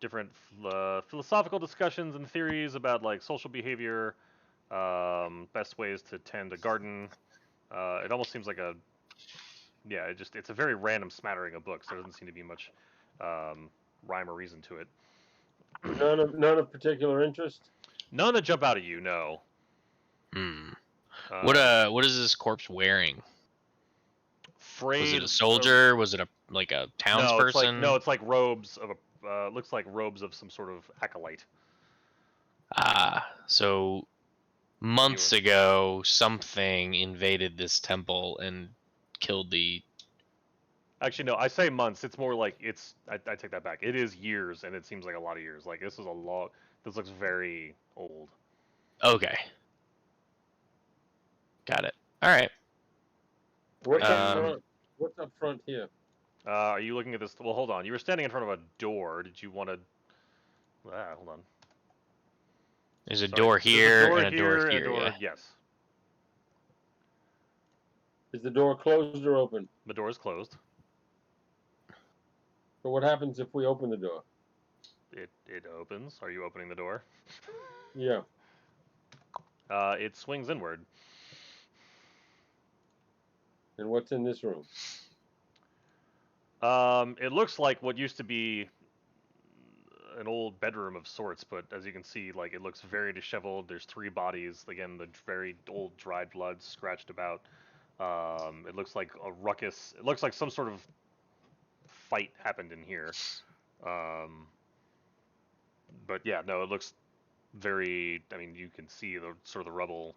different philosophical discussions and theories about like social behavior, best ways to tend a garden. It almost seems like it's a very random smattering of books. There doesn't seem to be much rhyme or reason to it. None of particular interest. None that jump out at you, no. Hmm. Um, What is this corpse wearing? frayed. Was it a soldier? Was it a townsperson? It's like robes of a. Looks like robes of some sort of acolyte. Ah, so months ago, something invaded this temple and killed the. Actually, no. I say months. It's more like it's. I take that back. It is years, and it seems like a lot of years. Like this is a lot. This looks very old. Okay. Got it. All right. What's up Um, front? What's up front here? Are you looking at this? Well, hold on. You were standing in front of a door. Did you want to? Hold on. There's a Sorry. door here and a door and a here. door. Yeah. Yes. Is the door closed or open? The door is closed. So what happens if we open the door? It opens. Are you opening the door? Yeah. It swings inward. And what's in this room? It looks like what used to be an old bedroom of sorts, but as you can see, like it looks very disheveled. There's three bodies. Again, the very old dried blood scratched about. It looks like a ruckus. It looks like some sort of fight happened in here. But yeah, no, it looks very. I mean, you can see the sort of the rubble,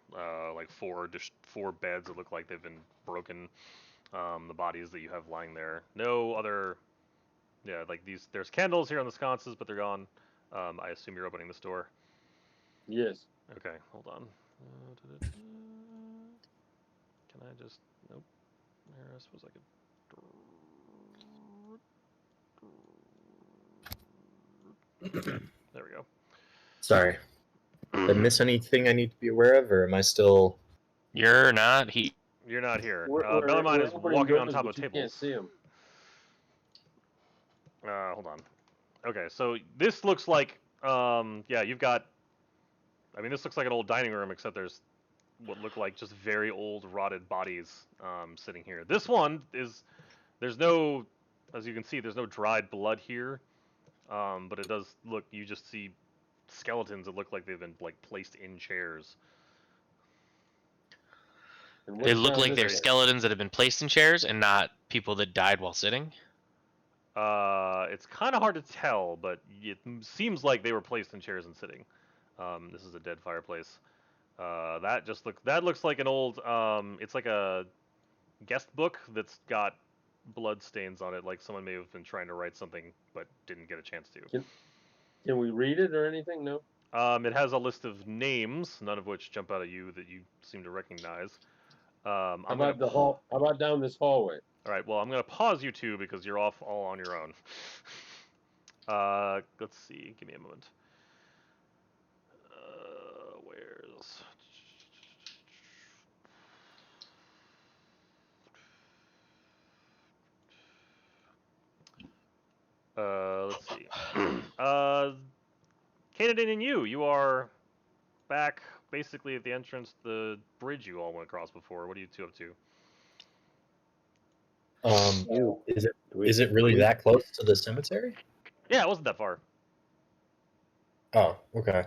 like four beds that look like they've been broken. The bodies that you have lying there. No other. Yeah, like these. There's candles here on the sconces, but they're gone. I assume you're opening this door. Yes. Okay, hold on. Can I just? Nope. There, I suppose I could. There we go. Sorry. Did I miss anything I need to be aware of, or am I still? You're not he. You're not here. We're Bellarmine is opening walking on doors, top but of you can't tables. see him. Hold on. Okay, so this looks like, yeah, you've got. I mean, this looks like an old dining room, except there's what look like just very old, rotted bodies sitting here. This one is. There's no, as you can see, there's no dried blood here, but it does look. You just see skeletons that look like they've been like placed in chairs. And They what's look down like this they're way? skeletons that have been placed in chairs and not people that died while sitting. It's kind of hard to tell, but it seems like they were placed in chairs and sitting. This is a dead fireplace. That looks like an old. It's like a. guest book that's got blood stains on it, like someone may have been trying to write something but didn't get a chance to. Can we read it or anything? No. It has a list of names, none of which jump out at you that you seem to recognize. How about the hall? How about down this hallway? All right. Well, I'm gonna pause you two because you're off all on your own. Let's see. Give me a moment. Where's? Let's see. Canadin and you are back basically at the entrance, the bridge you all went across before. What are you two up to? Ew. Is it really that close to the cemetery? Yeah, it wasn't that far. Oh, okay.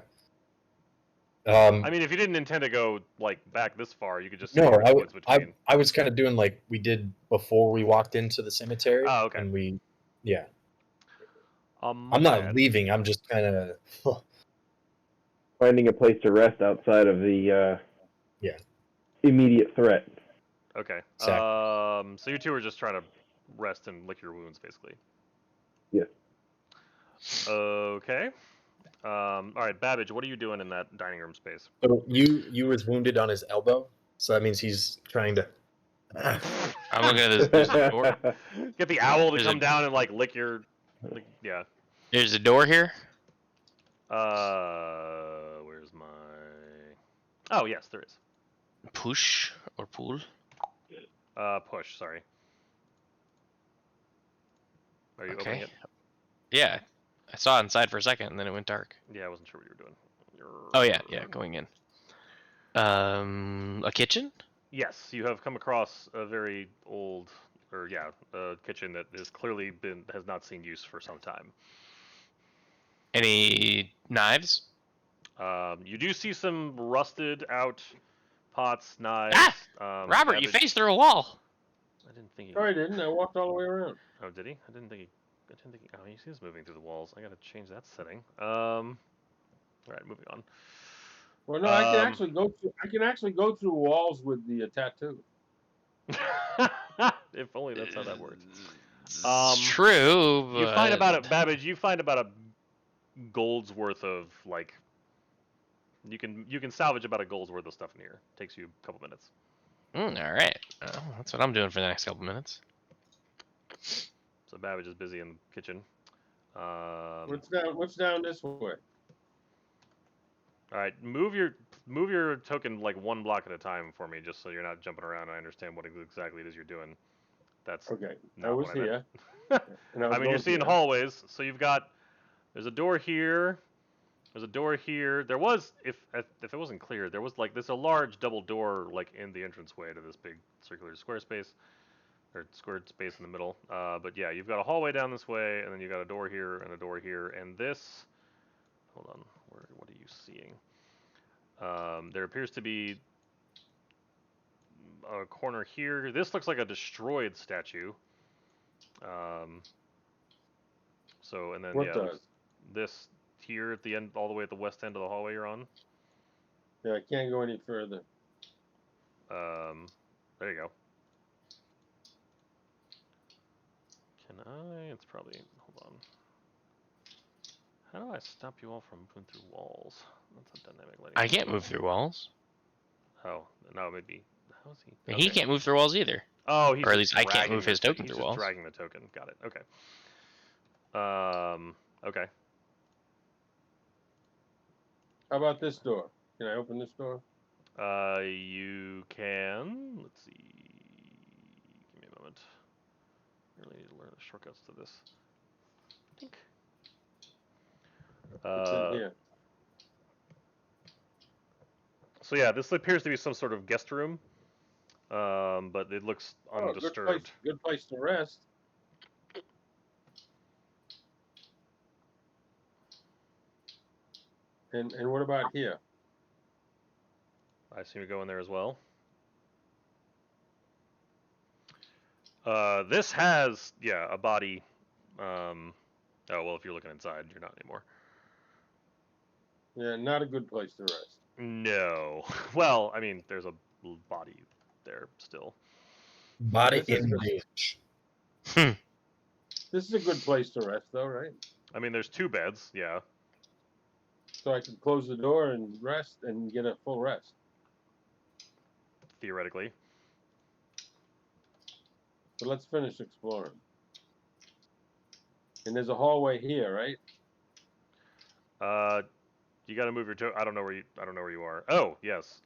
I mean, if you didn't intend to go like back this far, you could just No, stay in the woods between. I was kind of doing like we did before we walked into the cemetery. Oh, okay. And yeah. My I'm not bad. leaving. I'm just kind of. Finding a place to rest outside of the Yeah. immediate threat. Okay. Exactly. So you two are just trying to rest and lick your wounds, basically. Yes. Okay. All right, Babbage, what are you doing in that dining room space? So you was wounded on his elbow, so that means he's trying to. I'm looking at this door. Get the owl to There's come a- down and like lick your. Yeah. There's a door here. Where's my? Oh yes, there is. Push or pull. Push. Sorry. Are you Okay. opening it? Yeah, I saw it inside for a second, and then it went dark. Yeah, I wasn't sure what you were doing. Oh yeah, going in. A kitchen? Yes, you have come across a very old, or yeah, a kitchen that has not seen use for some time. Any knives? You do see some rusted out pots, knives. Robert, you faced through a wall. I didn't think he. No, I didn't. I walked all the way around. Oh, did he? I didn't think he. Oh, he is moving through the walls. I gotta change that setting. All right, moving on. Well, no, I can actually go through. I can actually go through walls with the tattoo. If only that's how that works. It's true. But... You find about it, Babbage. You find about a gold's worth of like. You can salvage about a gold's worth of stuff in here. Takes you a couple minutes. all right. That's what I'm doing for the next couple minutes. So Babbage is busy in the kitchen. What's down this way? All right, move your token like one block at a time for me, just so you're not jumping around. And I understand what exactly it is you're doing. That's Okay. not I was what I meant. here. And I mean, you're going seeing here. hallways, so you've got. There's a door here. There's a door here. There was, if it wasn't clear, there was like there's a large double door like in the entranceway to this big circular square space, or square space in the middle. But yeah, you've got a hallway down this way, and then you've got a door here and a door here, and this. Hold on, what are you seeing? There appears to be a corner here. This looks like a destroyed statue. So and then What yeah, does? this here at the end, all the way at the west end of the hallway you're on. Yeah, I can't go any further. There you go. Can I? It's probably. Hold on. How do I stop you all from moving through walls? That's a dynamic lighting. I can't move through walls. Oh no, maybe. How is he? He Okay. can't move through walls either. Oh, he's or at just least I can't dragging move his token he's through just walls. dragging the token. Got it. Okay. Okay. How about this door? Can I open this door? You can. Let's see. Give me a moment. I really need to learn the shortcuts to this. I think. It's in here. So yeah, this appears to be some sort of guest room, but it looks undisturbed. Good place to rest. And what about here? I assume you go in there as well. This has, yeah, a body. Oh, well, if you're looking inside, you're not anymore. Yeah, not a good place to rest. No. Well, I mean, there's a body there still. Body This is in good. range. This is a good place to rest, though, right? I mean, there's 2 beds. Yeah. So I can close the door and rest and get a full rest. Theoretically. But let's finish exploring. And there's a hallway here, right? You got to move your toe. I don't know where you are. Oh, yes.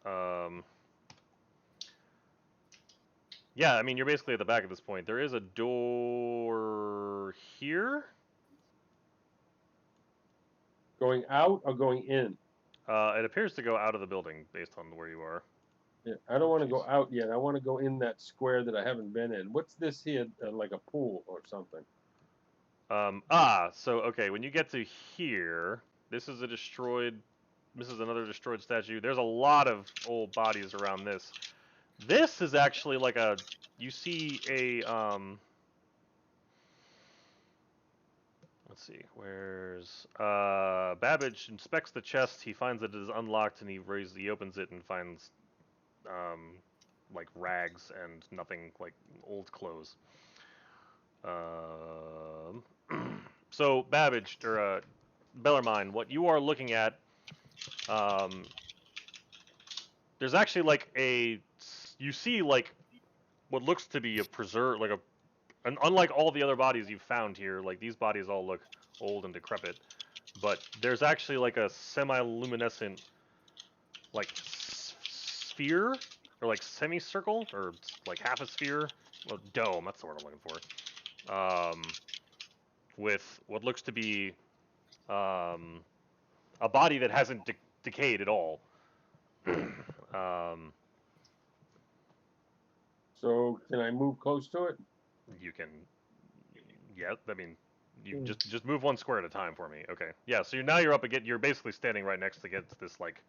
Yeah, I mean, you're basically at the back at this point. There is a door here. Going out or going in? It appears to go out of the building based on where you are. Yeah, I don't want to Jeez. go out yet. I want to go in that square that I haven't been in. What's this here? Like a pool or something? So okay, when you get to here, this is another destroyed statue. There's a lot of old bodies around this. This is actually like you see a, let's see, where's, Babbage inspects the chest, he finds that it is unlocked, and he opens it and finds, like rags and nothing, like old clothes. So Babbage, or, Bellarmine, what you are looking at, there's actually like you see like what looks to be a preserve, like unlike all the other bodies you've found here, like these bodies all look old and decrepit, but there's actually like a semi-luminescent, like sphere, or like semicircle, or like half a sphere, well, dome, that's the word I'm looking for, with what looks to be a body that hasn't decayed at all. So can I move close to it? You can, yeah, I mean, you just move 1 square at a time for me. Okay, yeah, so you're up again, you're basically standing right next to this like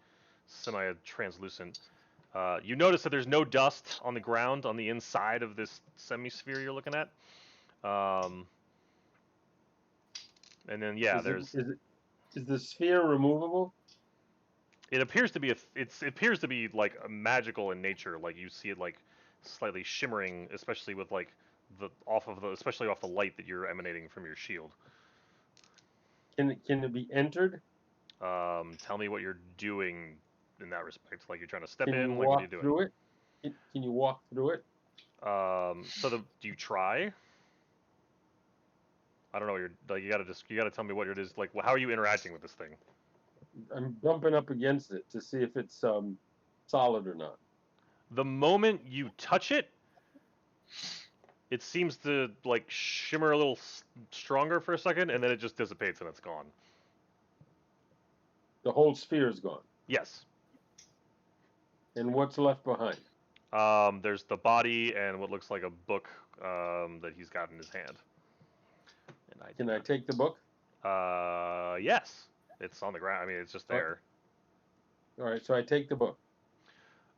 semi-translucent. You notice that there's no dust on the ground on the inside of this semi-sphere you're looking at. And then yeah, Is the sphere removable? it appears to be it appears to be like magical in nature. Like you see it like slightly shimmering, especially with like especially off the light that you're emanating from your shield. Can it be entered? Tell me what you're doing in that respect. Like you're trying to step Can you in. Like what are you walk doing? through it? Can you walk through it? Do you try? I don't know. You're like you gotta tell me what it is. Like how are you interacting with this thing? I'm bumping up against it to see if it's solid or not. The moment you touch it, it seems to like shimmer a little stronger for a second, and then it just dissipates and it's gone. The whole sphere is gone. Yes. And what's left behind? There's the body and what looks like a book that he's got in his hand. And Can I take the book? Yes. It's on the ground. I mean, it's just there. All right, so I take the book.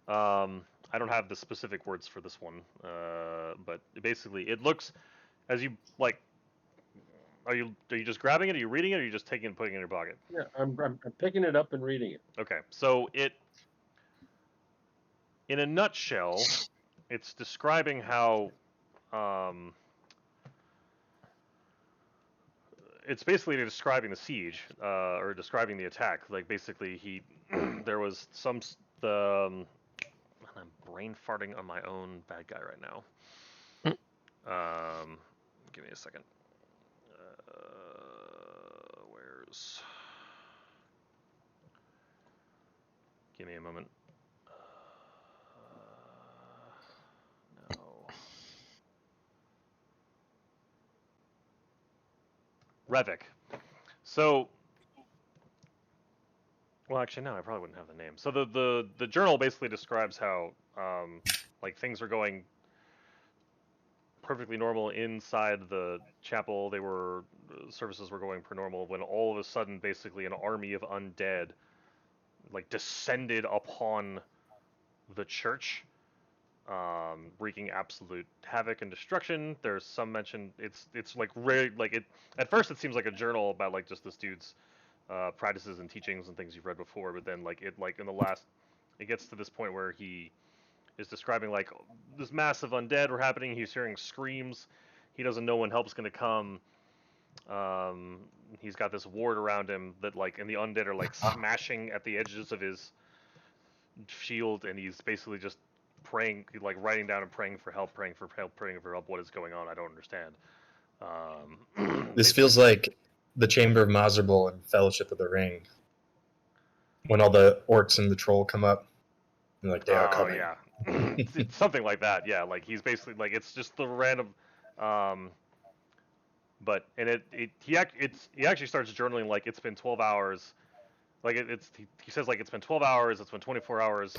I don't have the specific words for this one, but basically, it looks as you like. Are you just grabbing it? Are you reading it? Or are you just taking it and putting it in your pocket? Yeah, I'm picking it up and reading it. Okay, so in a nutshell, it's describing how, it's basically describing the siege, or describing the attack. Like basically, there was I'm brain farting on my own bad guy right now. Give me a second. Where's? Give me a moment. No. Revik. So, well, actually, no, I probably wouldn't have the name. So the journal basically describes how like things are going perfectly normal inside the chapel. Services were going per normal when all of a sudden, basically, an army of undead like descended upon the church, wreaking absolute havoc and destruction. There's some mention it's like rare, like it at first it seems like a journal about like just this dude's practices and teachings and things you've read before, but then like in the last, it gets to this point where he is describing like this massive undead were happening. He's hearing screams. He doesn't know when help's gonna come. He's got this ward around him that like, and the undead are like smashing at the edges of his shield, and he's basically just praying, like writing down and praying for help, praying for help, praying for help. What is going on? I don't understand. This feels like the Chamber of Mazarbul in Fellowship of the Ring, when all the orcs and the troll come up, and like they are coming. Yeah, it's something like that. Yeah, like he's basically like it's just the random. But and he actually starts journaling like it's been 12 hours. Like he says like it's been 12 hours. It's been 24 hours.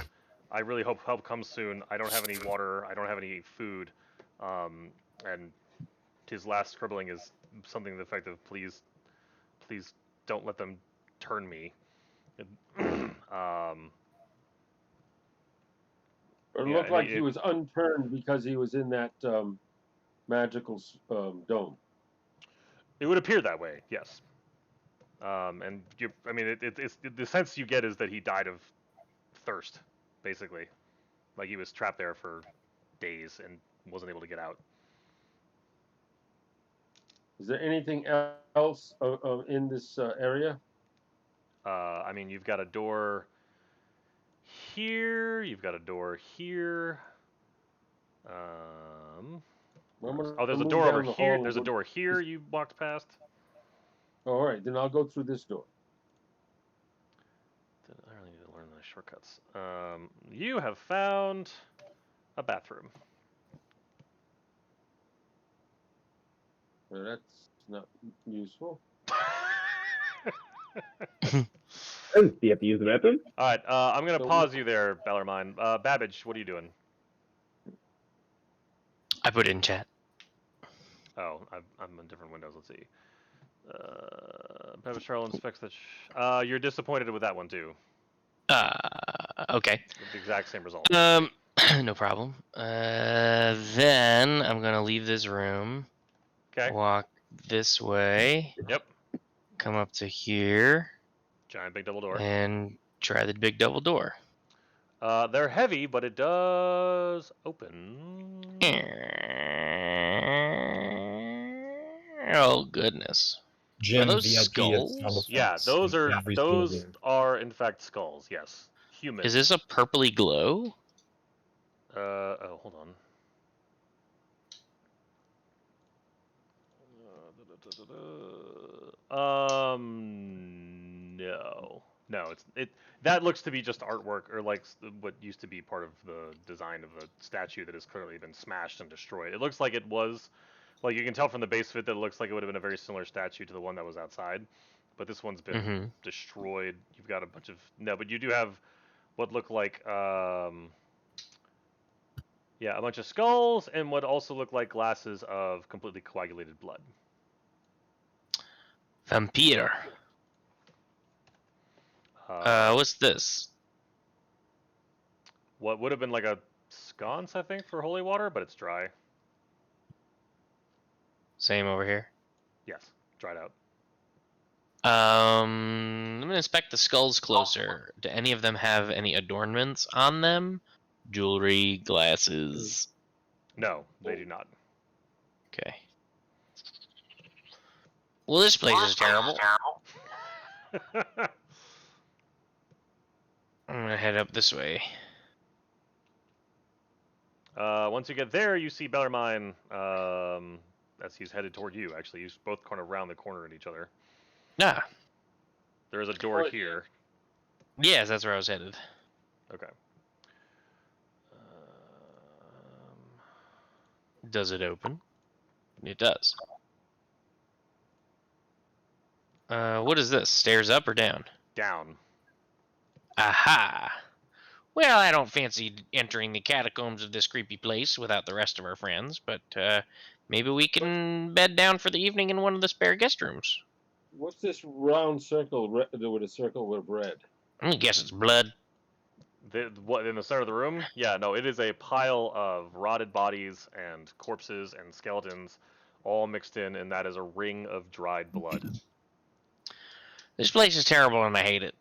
I really hope help comes soon. I don't have any water. I don't have any food. And his last scribbling is something to the effect of please don't let them turn me. It Yeah, looked and like he was unturned because he was in that magical dome. It would appear that way, yes. And I mean, it's the sense you get is that he died of thirst, basically. Like he was trapped there for days and wasn't able to get out. Is there anything else in this area? I mean, you've got a door here. You've got a door here. There's a door over here. There's a door here you walked past. All right, then I'll go through this door. I really need to learn the shortcuts. You have found a bathroom. Well, that's not useful. Do you have to use the bathroom? All right, I'm gonna So- pause you there, Bellarmine. Babbage, what are you doing? I put it in chat. Oh, I'm in different windows. Let's see. Babbage Charles inspects the. You're disappointed with that one too. Okay. With the exact same result. No problem. Then I'm gonna leave this room. Okay. Walk this way. Yep. Come up to here. Giant big double door. And try the big double door. They're heavy, but it does open. Oh goodness. Jim, Are those VIP skulls? of Stumble Yeah, Fest those in are every single those game. are in fact skulls. Yes, human. Is this a purpley glow? Oh, hold on. No, it. That looks to be just artwork, or like what used to be part of the design of the statue that has clearly been smashed and destroyed. It looks like it was, like you can tell from the base of it that it looks like it would have been a very similar statue to the one that was outside, but this one's been destroyed. You've got a bunch of but you do have what look like yeah, a bunch of skulls and what also look like glasses of completely coagulated blood. Vampire. What's this? What would have been like a sconce, I think, for holy water, but it's dry. Same over here. Yes, dried out. I'm gonna inspect the skulls closer. Do any of them have any adornments on them? Jewelry, glasses. No, they do not. Okay. Well, this place is terrible. I'm gonna head up this way. Once you get there, you see Bellarmine as he's headed toward you. Actually, he's both kind of round the corner at each other. Ah, There is a door here. yes, that's where I was headed. Okay. Does it open? It does. What is this? Stairs up or down? Down. Aha! Well, I don't fancy entering the catacombs of this creepy place without the rest of our friends, but maybe we can bed down for the evening in one of the spare guest rooms. What's this round circle with a circle with red? I guess it's blood. What in the center of the room? Yeah, no, it is a pile of rotted bodies and corpses and skeletons, all mixed in, and that is a ring of dried blood. This place is terrible and I hate it.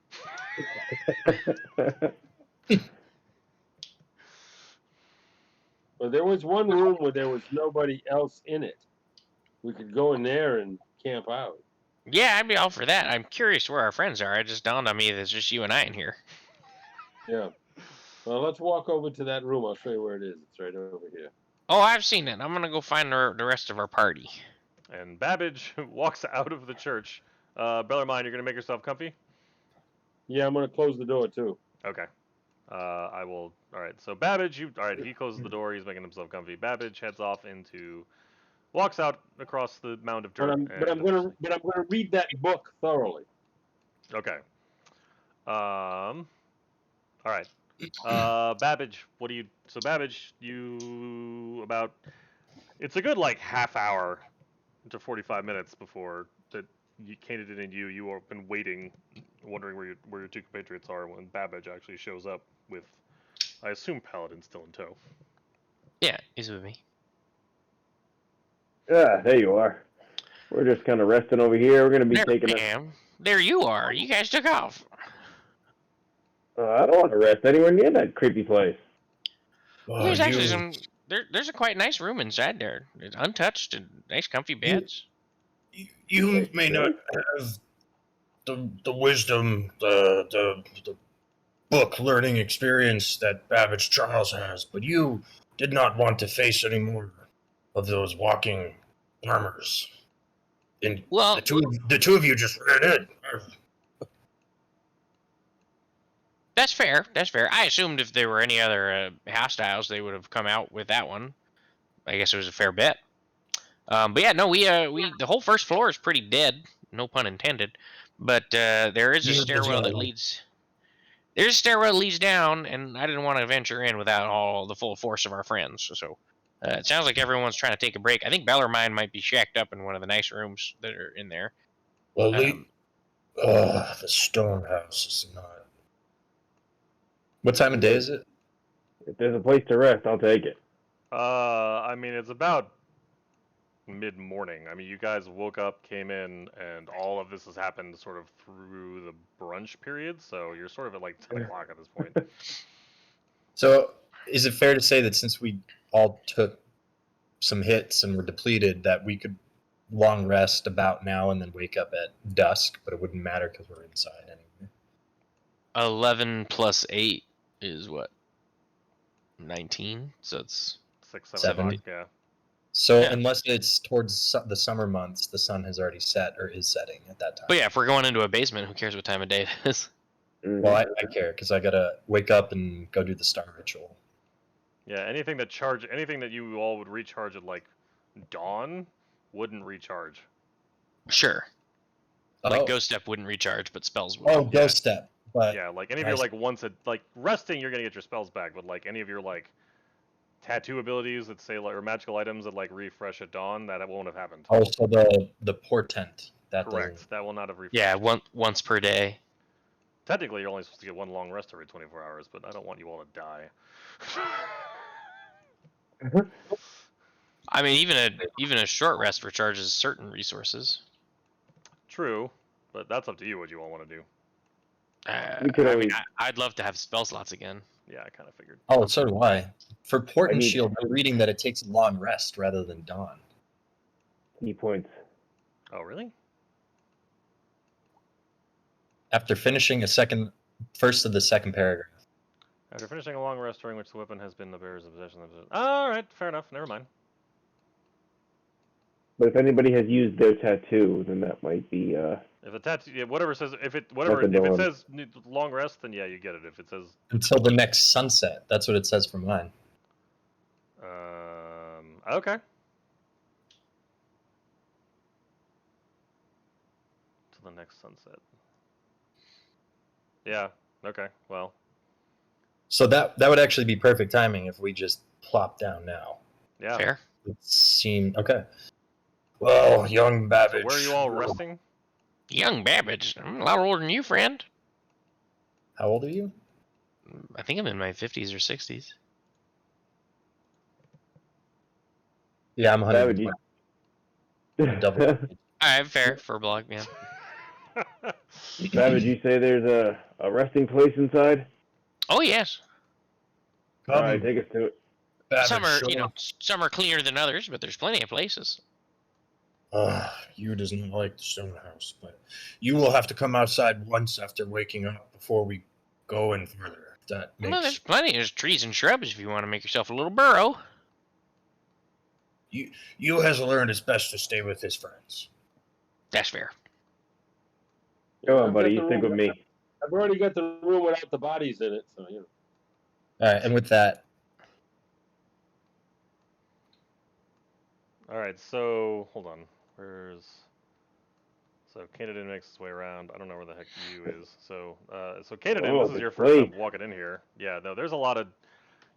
Well, there was one room where there was nobody else in it. We could go in there and camp out. Yeah, I'd be all for that. I'm curious where our friends are. It just dawned on me that it's just you and I in here. Yeah. Well, let's walk over to that room. I'll show you where it is. It's right over here. Oh, I've seen it. I'm gonna go find the rest of our party. And Babbage walks out of the church. Bellarmine, you're gonna make yourself comfy. Yeah, I'm gonna close the door too. Okay. I will. All right. So Babbage, all right. He closes the door. He's making himself comfy. Babbage heads off walks out across the mound of dirt. But I'm gonna read that book thoroughly. Okay. All right. Babbage, what do you? So Babbage, you about. It's a good like half hour to 45 minutes before that. Candidate and you have been waiting, wondering where your two compatriots are when Babbage actually shows up with, I assume, Paladin still in tow. Yeah, he's with me. Ah, there you are. We're just kind of resting over here. We're gonna be There taking I am. There you are. You guys took off. I don't want to rest anywhere near that creepy place. Oh, There's actually some. There's a quite nice room inside there. It's untouched and nice, comfy beds. you may not have the wisdom, the book learning experience that Babbage Charles has, but you did not want to face any more of those walking armors. And Well, the two of you just ran in. that's fair. That's fair. I assumed if there were any other hostiles, they would have come out with that one. I guess it was a fair bet. But yeah, no, we the whole first floor is pretty dead. No pun intended. But there is a stairwell that leads. There's a stairwell that leads down, and I didn't want to venture in without all the full force of our friends. So it sounds like everyone's trying to take a break. I think Bellarmine might be shacked up in one of the nice rooms that are in there. Well, the stonehouse is not. What time of day is it? If there's a place to rest, I'll take it. I mean, it's about mid-morning. I mean, you guys woke up, came in, and all of this has happened sort of through the brunch period, so you're sort of at like 10 o'clock at this point. So, is it fair to say that since we all took some hits and were depleted, that we could long rest about now and then wake up at dusk, but it wouldn't matter because we're inside anyway? 11 plus 8 is what? 19? So it's 6, 7 7. o'clock, yeah. So, Yeah. unless it's towards the summer months, the sun has already set or is setting at that time. But yeah, if we're going into a basement, who cares what time of day it is? Mhm. Well, I care because I gotta wake up and go do the star ritual. Yeah, anything that you all would recharge at like dawn wouldn't recharge. Sure. Like Oh. Ghost Step wouldn't recharge, but spells would. Oh, ghost step. But Yeah, like any of your like like resting, you're gonna get your spells back, but like any of your like tattoo abilities that say like or magical items that like refresh at dawn, that won't have happened. also the portent that Correct. doesn't. That will not have refreshed. Yeah, once per day. Technically, you're only supposed to get one long rest every 24 hours, but I don't want you all to die. I mean, even a short rest recharges certain resources. True, but that's up to you what you all want to do. We could I always- mean, I'd love to have spell slots again. Yeah, I kind of figured. Oh, so do I. For port I and need- shield, I'm reading that it takes a long rest rather than dawn. Key points. Oh, really? After finishing first of the second paragraph. After finishing a long rest during which the weapon has been in the bearer's possession. All right, fair enough. Never mind. But if anybody has used their tattoo, then that might be. If a tattoo, yeah, whatever says, if it dawn. says long rest, then yeah, you get it. If it says, Until the next sunset. That's what it says for mine. okay. To the next sunset. Yeah. Okay. Well. So that would actually be perfect timing if we just plop down now. Yeah. Fair. It seemed okay. Well, young So Babbage. where are you all resting? Young Babbage, I'm a lot older than you, friend. How old are you? I think I'm in my 50s or 60s. Yeah, I'm That would 120. you. Double. All right, fair for a blog, yeah. That would you say there's a resting place inside? Oh yes. All right, take us to it. Some are, sure. some are cleaner than others, but there's plenty of places. You doesn't like the stone house, but you will have to come outside once after waking up before we go in further. That Well, makes there's plenty. There's trees and shrubs if you want to make yourself a little burrow. you has learned it's best to stay with his friends. That's fair. Come on, I've buddy. got You the stick room- with me. I've already got the room without the bodies in it, so you know. All right, and with that, All right, so hold on. So Canaan makes his way around. I don't know where the heck you is. So Canaan, Oh, this is the your first time place. walking in here. Yeah, no, there's a lot of.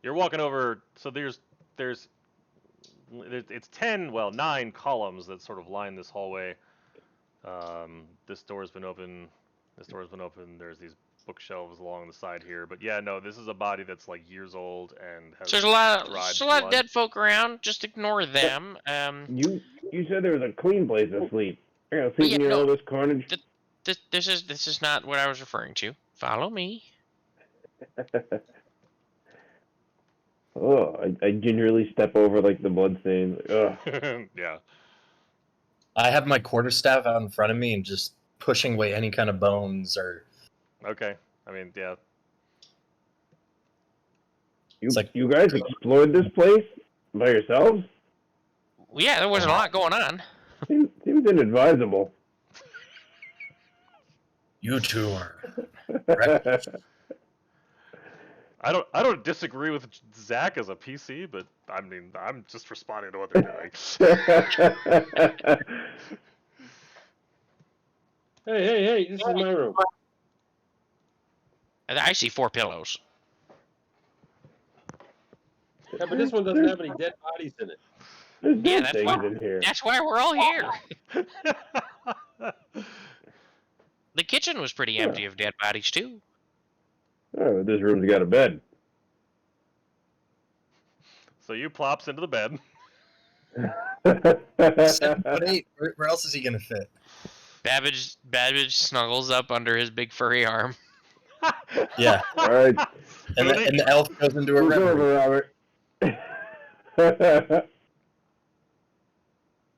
You're walking over. So it's 9 columns that sort of line this hallway. This door's been open. This door's been open. There's these bookshelves along the side here. But yeah, no, this is a body that's like years old and has So dried there's a lot of blood. dead folk around. Just ignore them. You said there was a clean place to sleep. I gotta sleep yeah, near no. all this carnage. This is not what I was referring to. Follow me. Oh, I gingerly step over like the bloodstains. Ugh. Yeah. I have my quarterstaff out in front of me and just pushing away any kind of bones or. Okay. I mean, yeah. You guys explored this place by yourselves? Well, yeah, there wasn't a lot going on. Seems inadvisable. You two are. I don't disagree with Zach as a PC, but I mean I'm just responding to what they're doing. Hey, this is my room. I see 4 pillows. Yeah, but this one doesn't have any dead bodies in it. There's Yeah, dead that's things why- in here. That's why we're all here. The kitchen was pretty empty of dead bodies too. Oh, this room's got a bed. So you plops into the bed. 7'8". Where else is he gonna fit? Babbage snuggles up under his big furry arm. Yeah, All right, and the elf goes into a move reverie. over, Robert.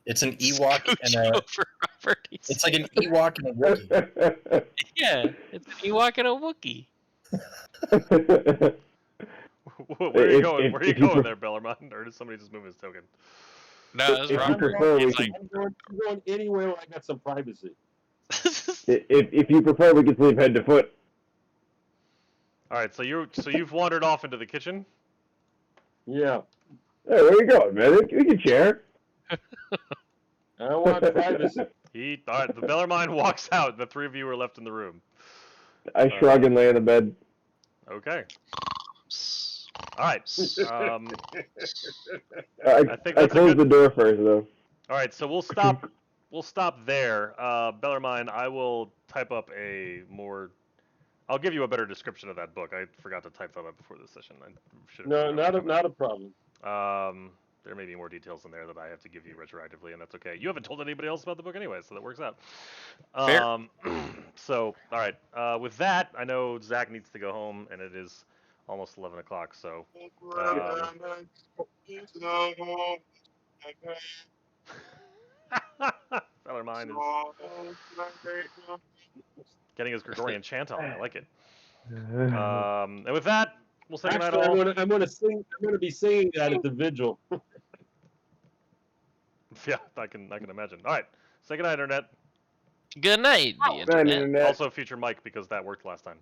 It's an Ewok Scooch and a. over Robert. It's like an Ewok and a Wookiee. Yeah, it's an Ewok and a Wookiee. Where are you going? If- Where are you if you going pref- there, Bellarmine? Or did somebody just move his token? No, it was If you Robert. prefer, we He's can- I'm going anywhere where I got some privacy. if you prefer, we can sleep head to foot. All right, so you've wandered off into the kitchen. Yeah, Hey, where you going, man? We can share. I want privacy. All right, the Bellarmine walks out. And the 3 of you are left in the room. I shrug and lay in the bed. Okay. All right. I think that's a close good- the door first, though. All right, so we'll stop. We'll stop there. Bellarmine, I will type up a more. I'll give you a better description of that book. I forgot to type that up before this session. I should have. No, not a problem. There may be more details in there that I have to give you retroactively, and that's okay. You haven't told anybody else about the book anyway, so that works out. Fair. So, all right. With that, I know Zach needs to go home, and it is almost 11 o'clock. So, Bellarmine is getting his Gregorian chant on. I like it. And with that, we'll say goodnight Actually, all. I'm gonna sing. I'm gonna be singing that at the vigil. Yeah, I can imagine. All right, say goodnight, Internet. Good night, the Night, internet. Internet. Also feature Mike because that worked last time.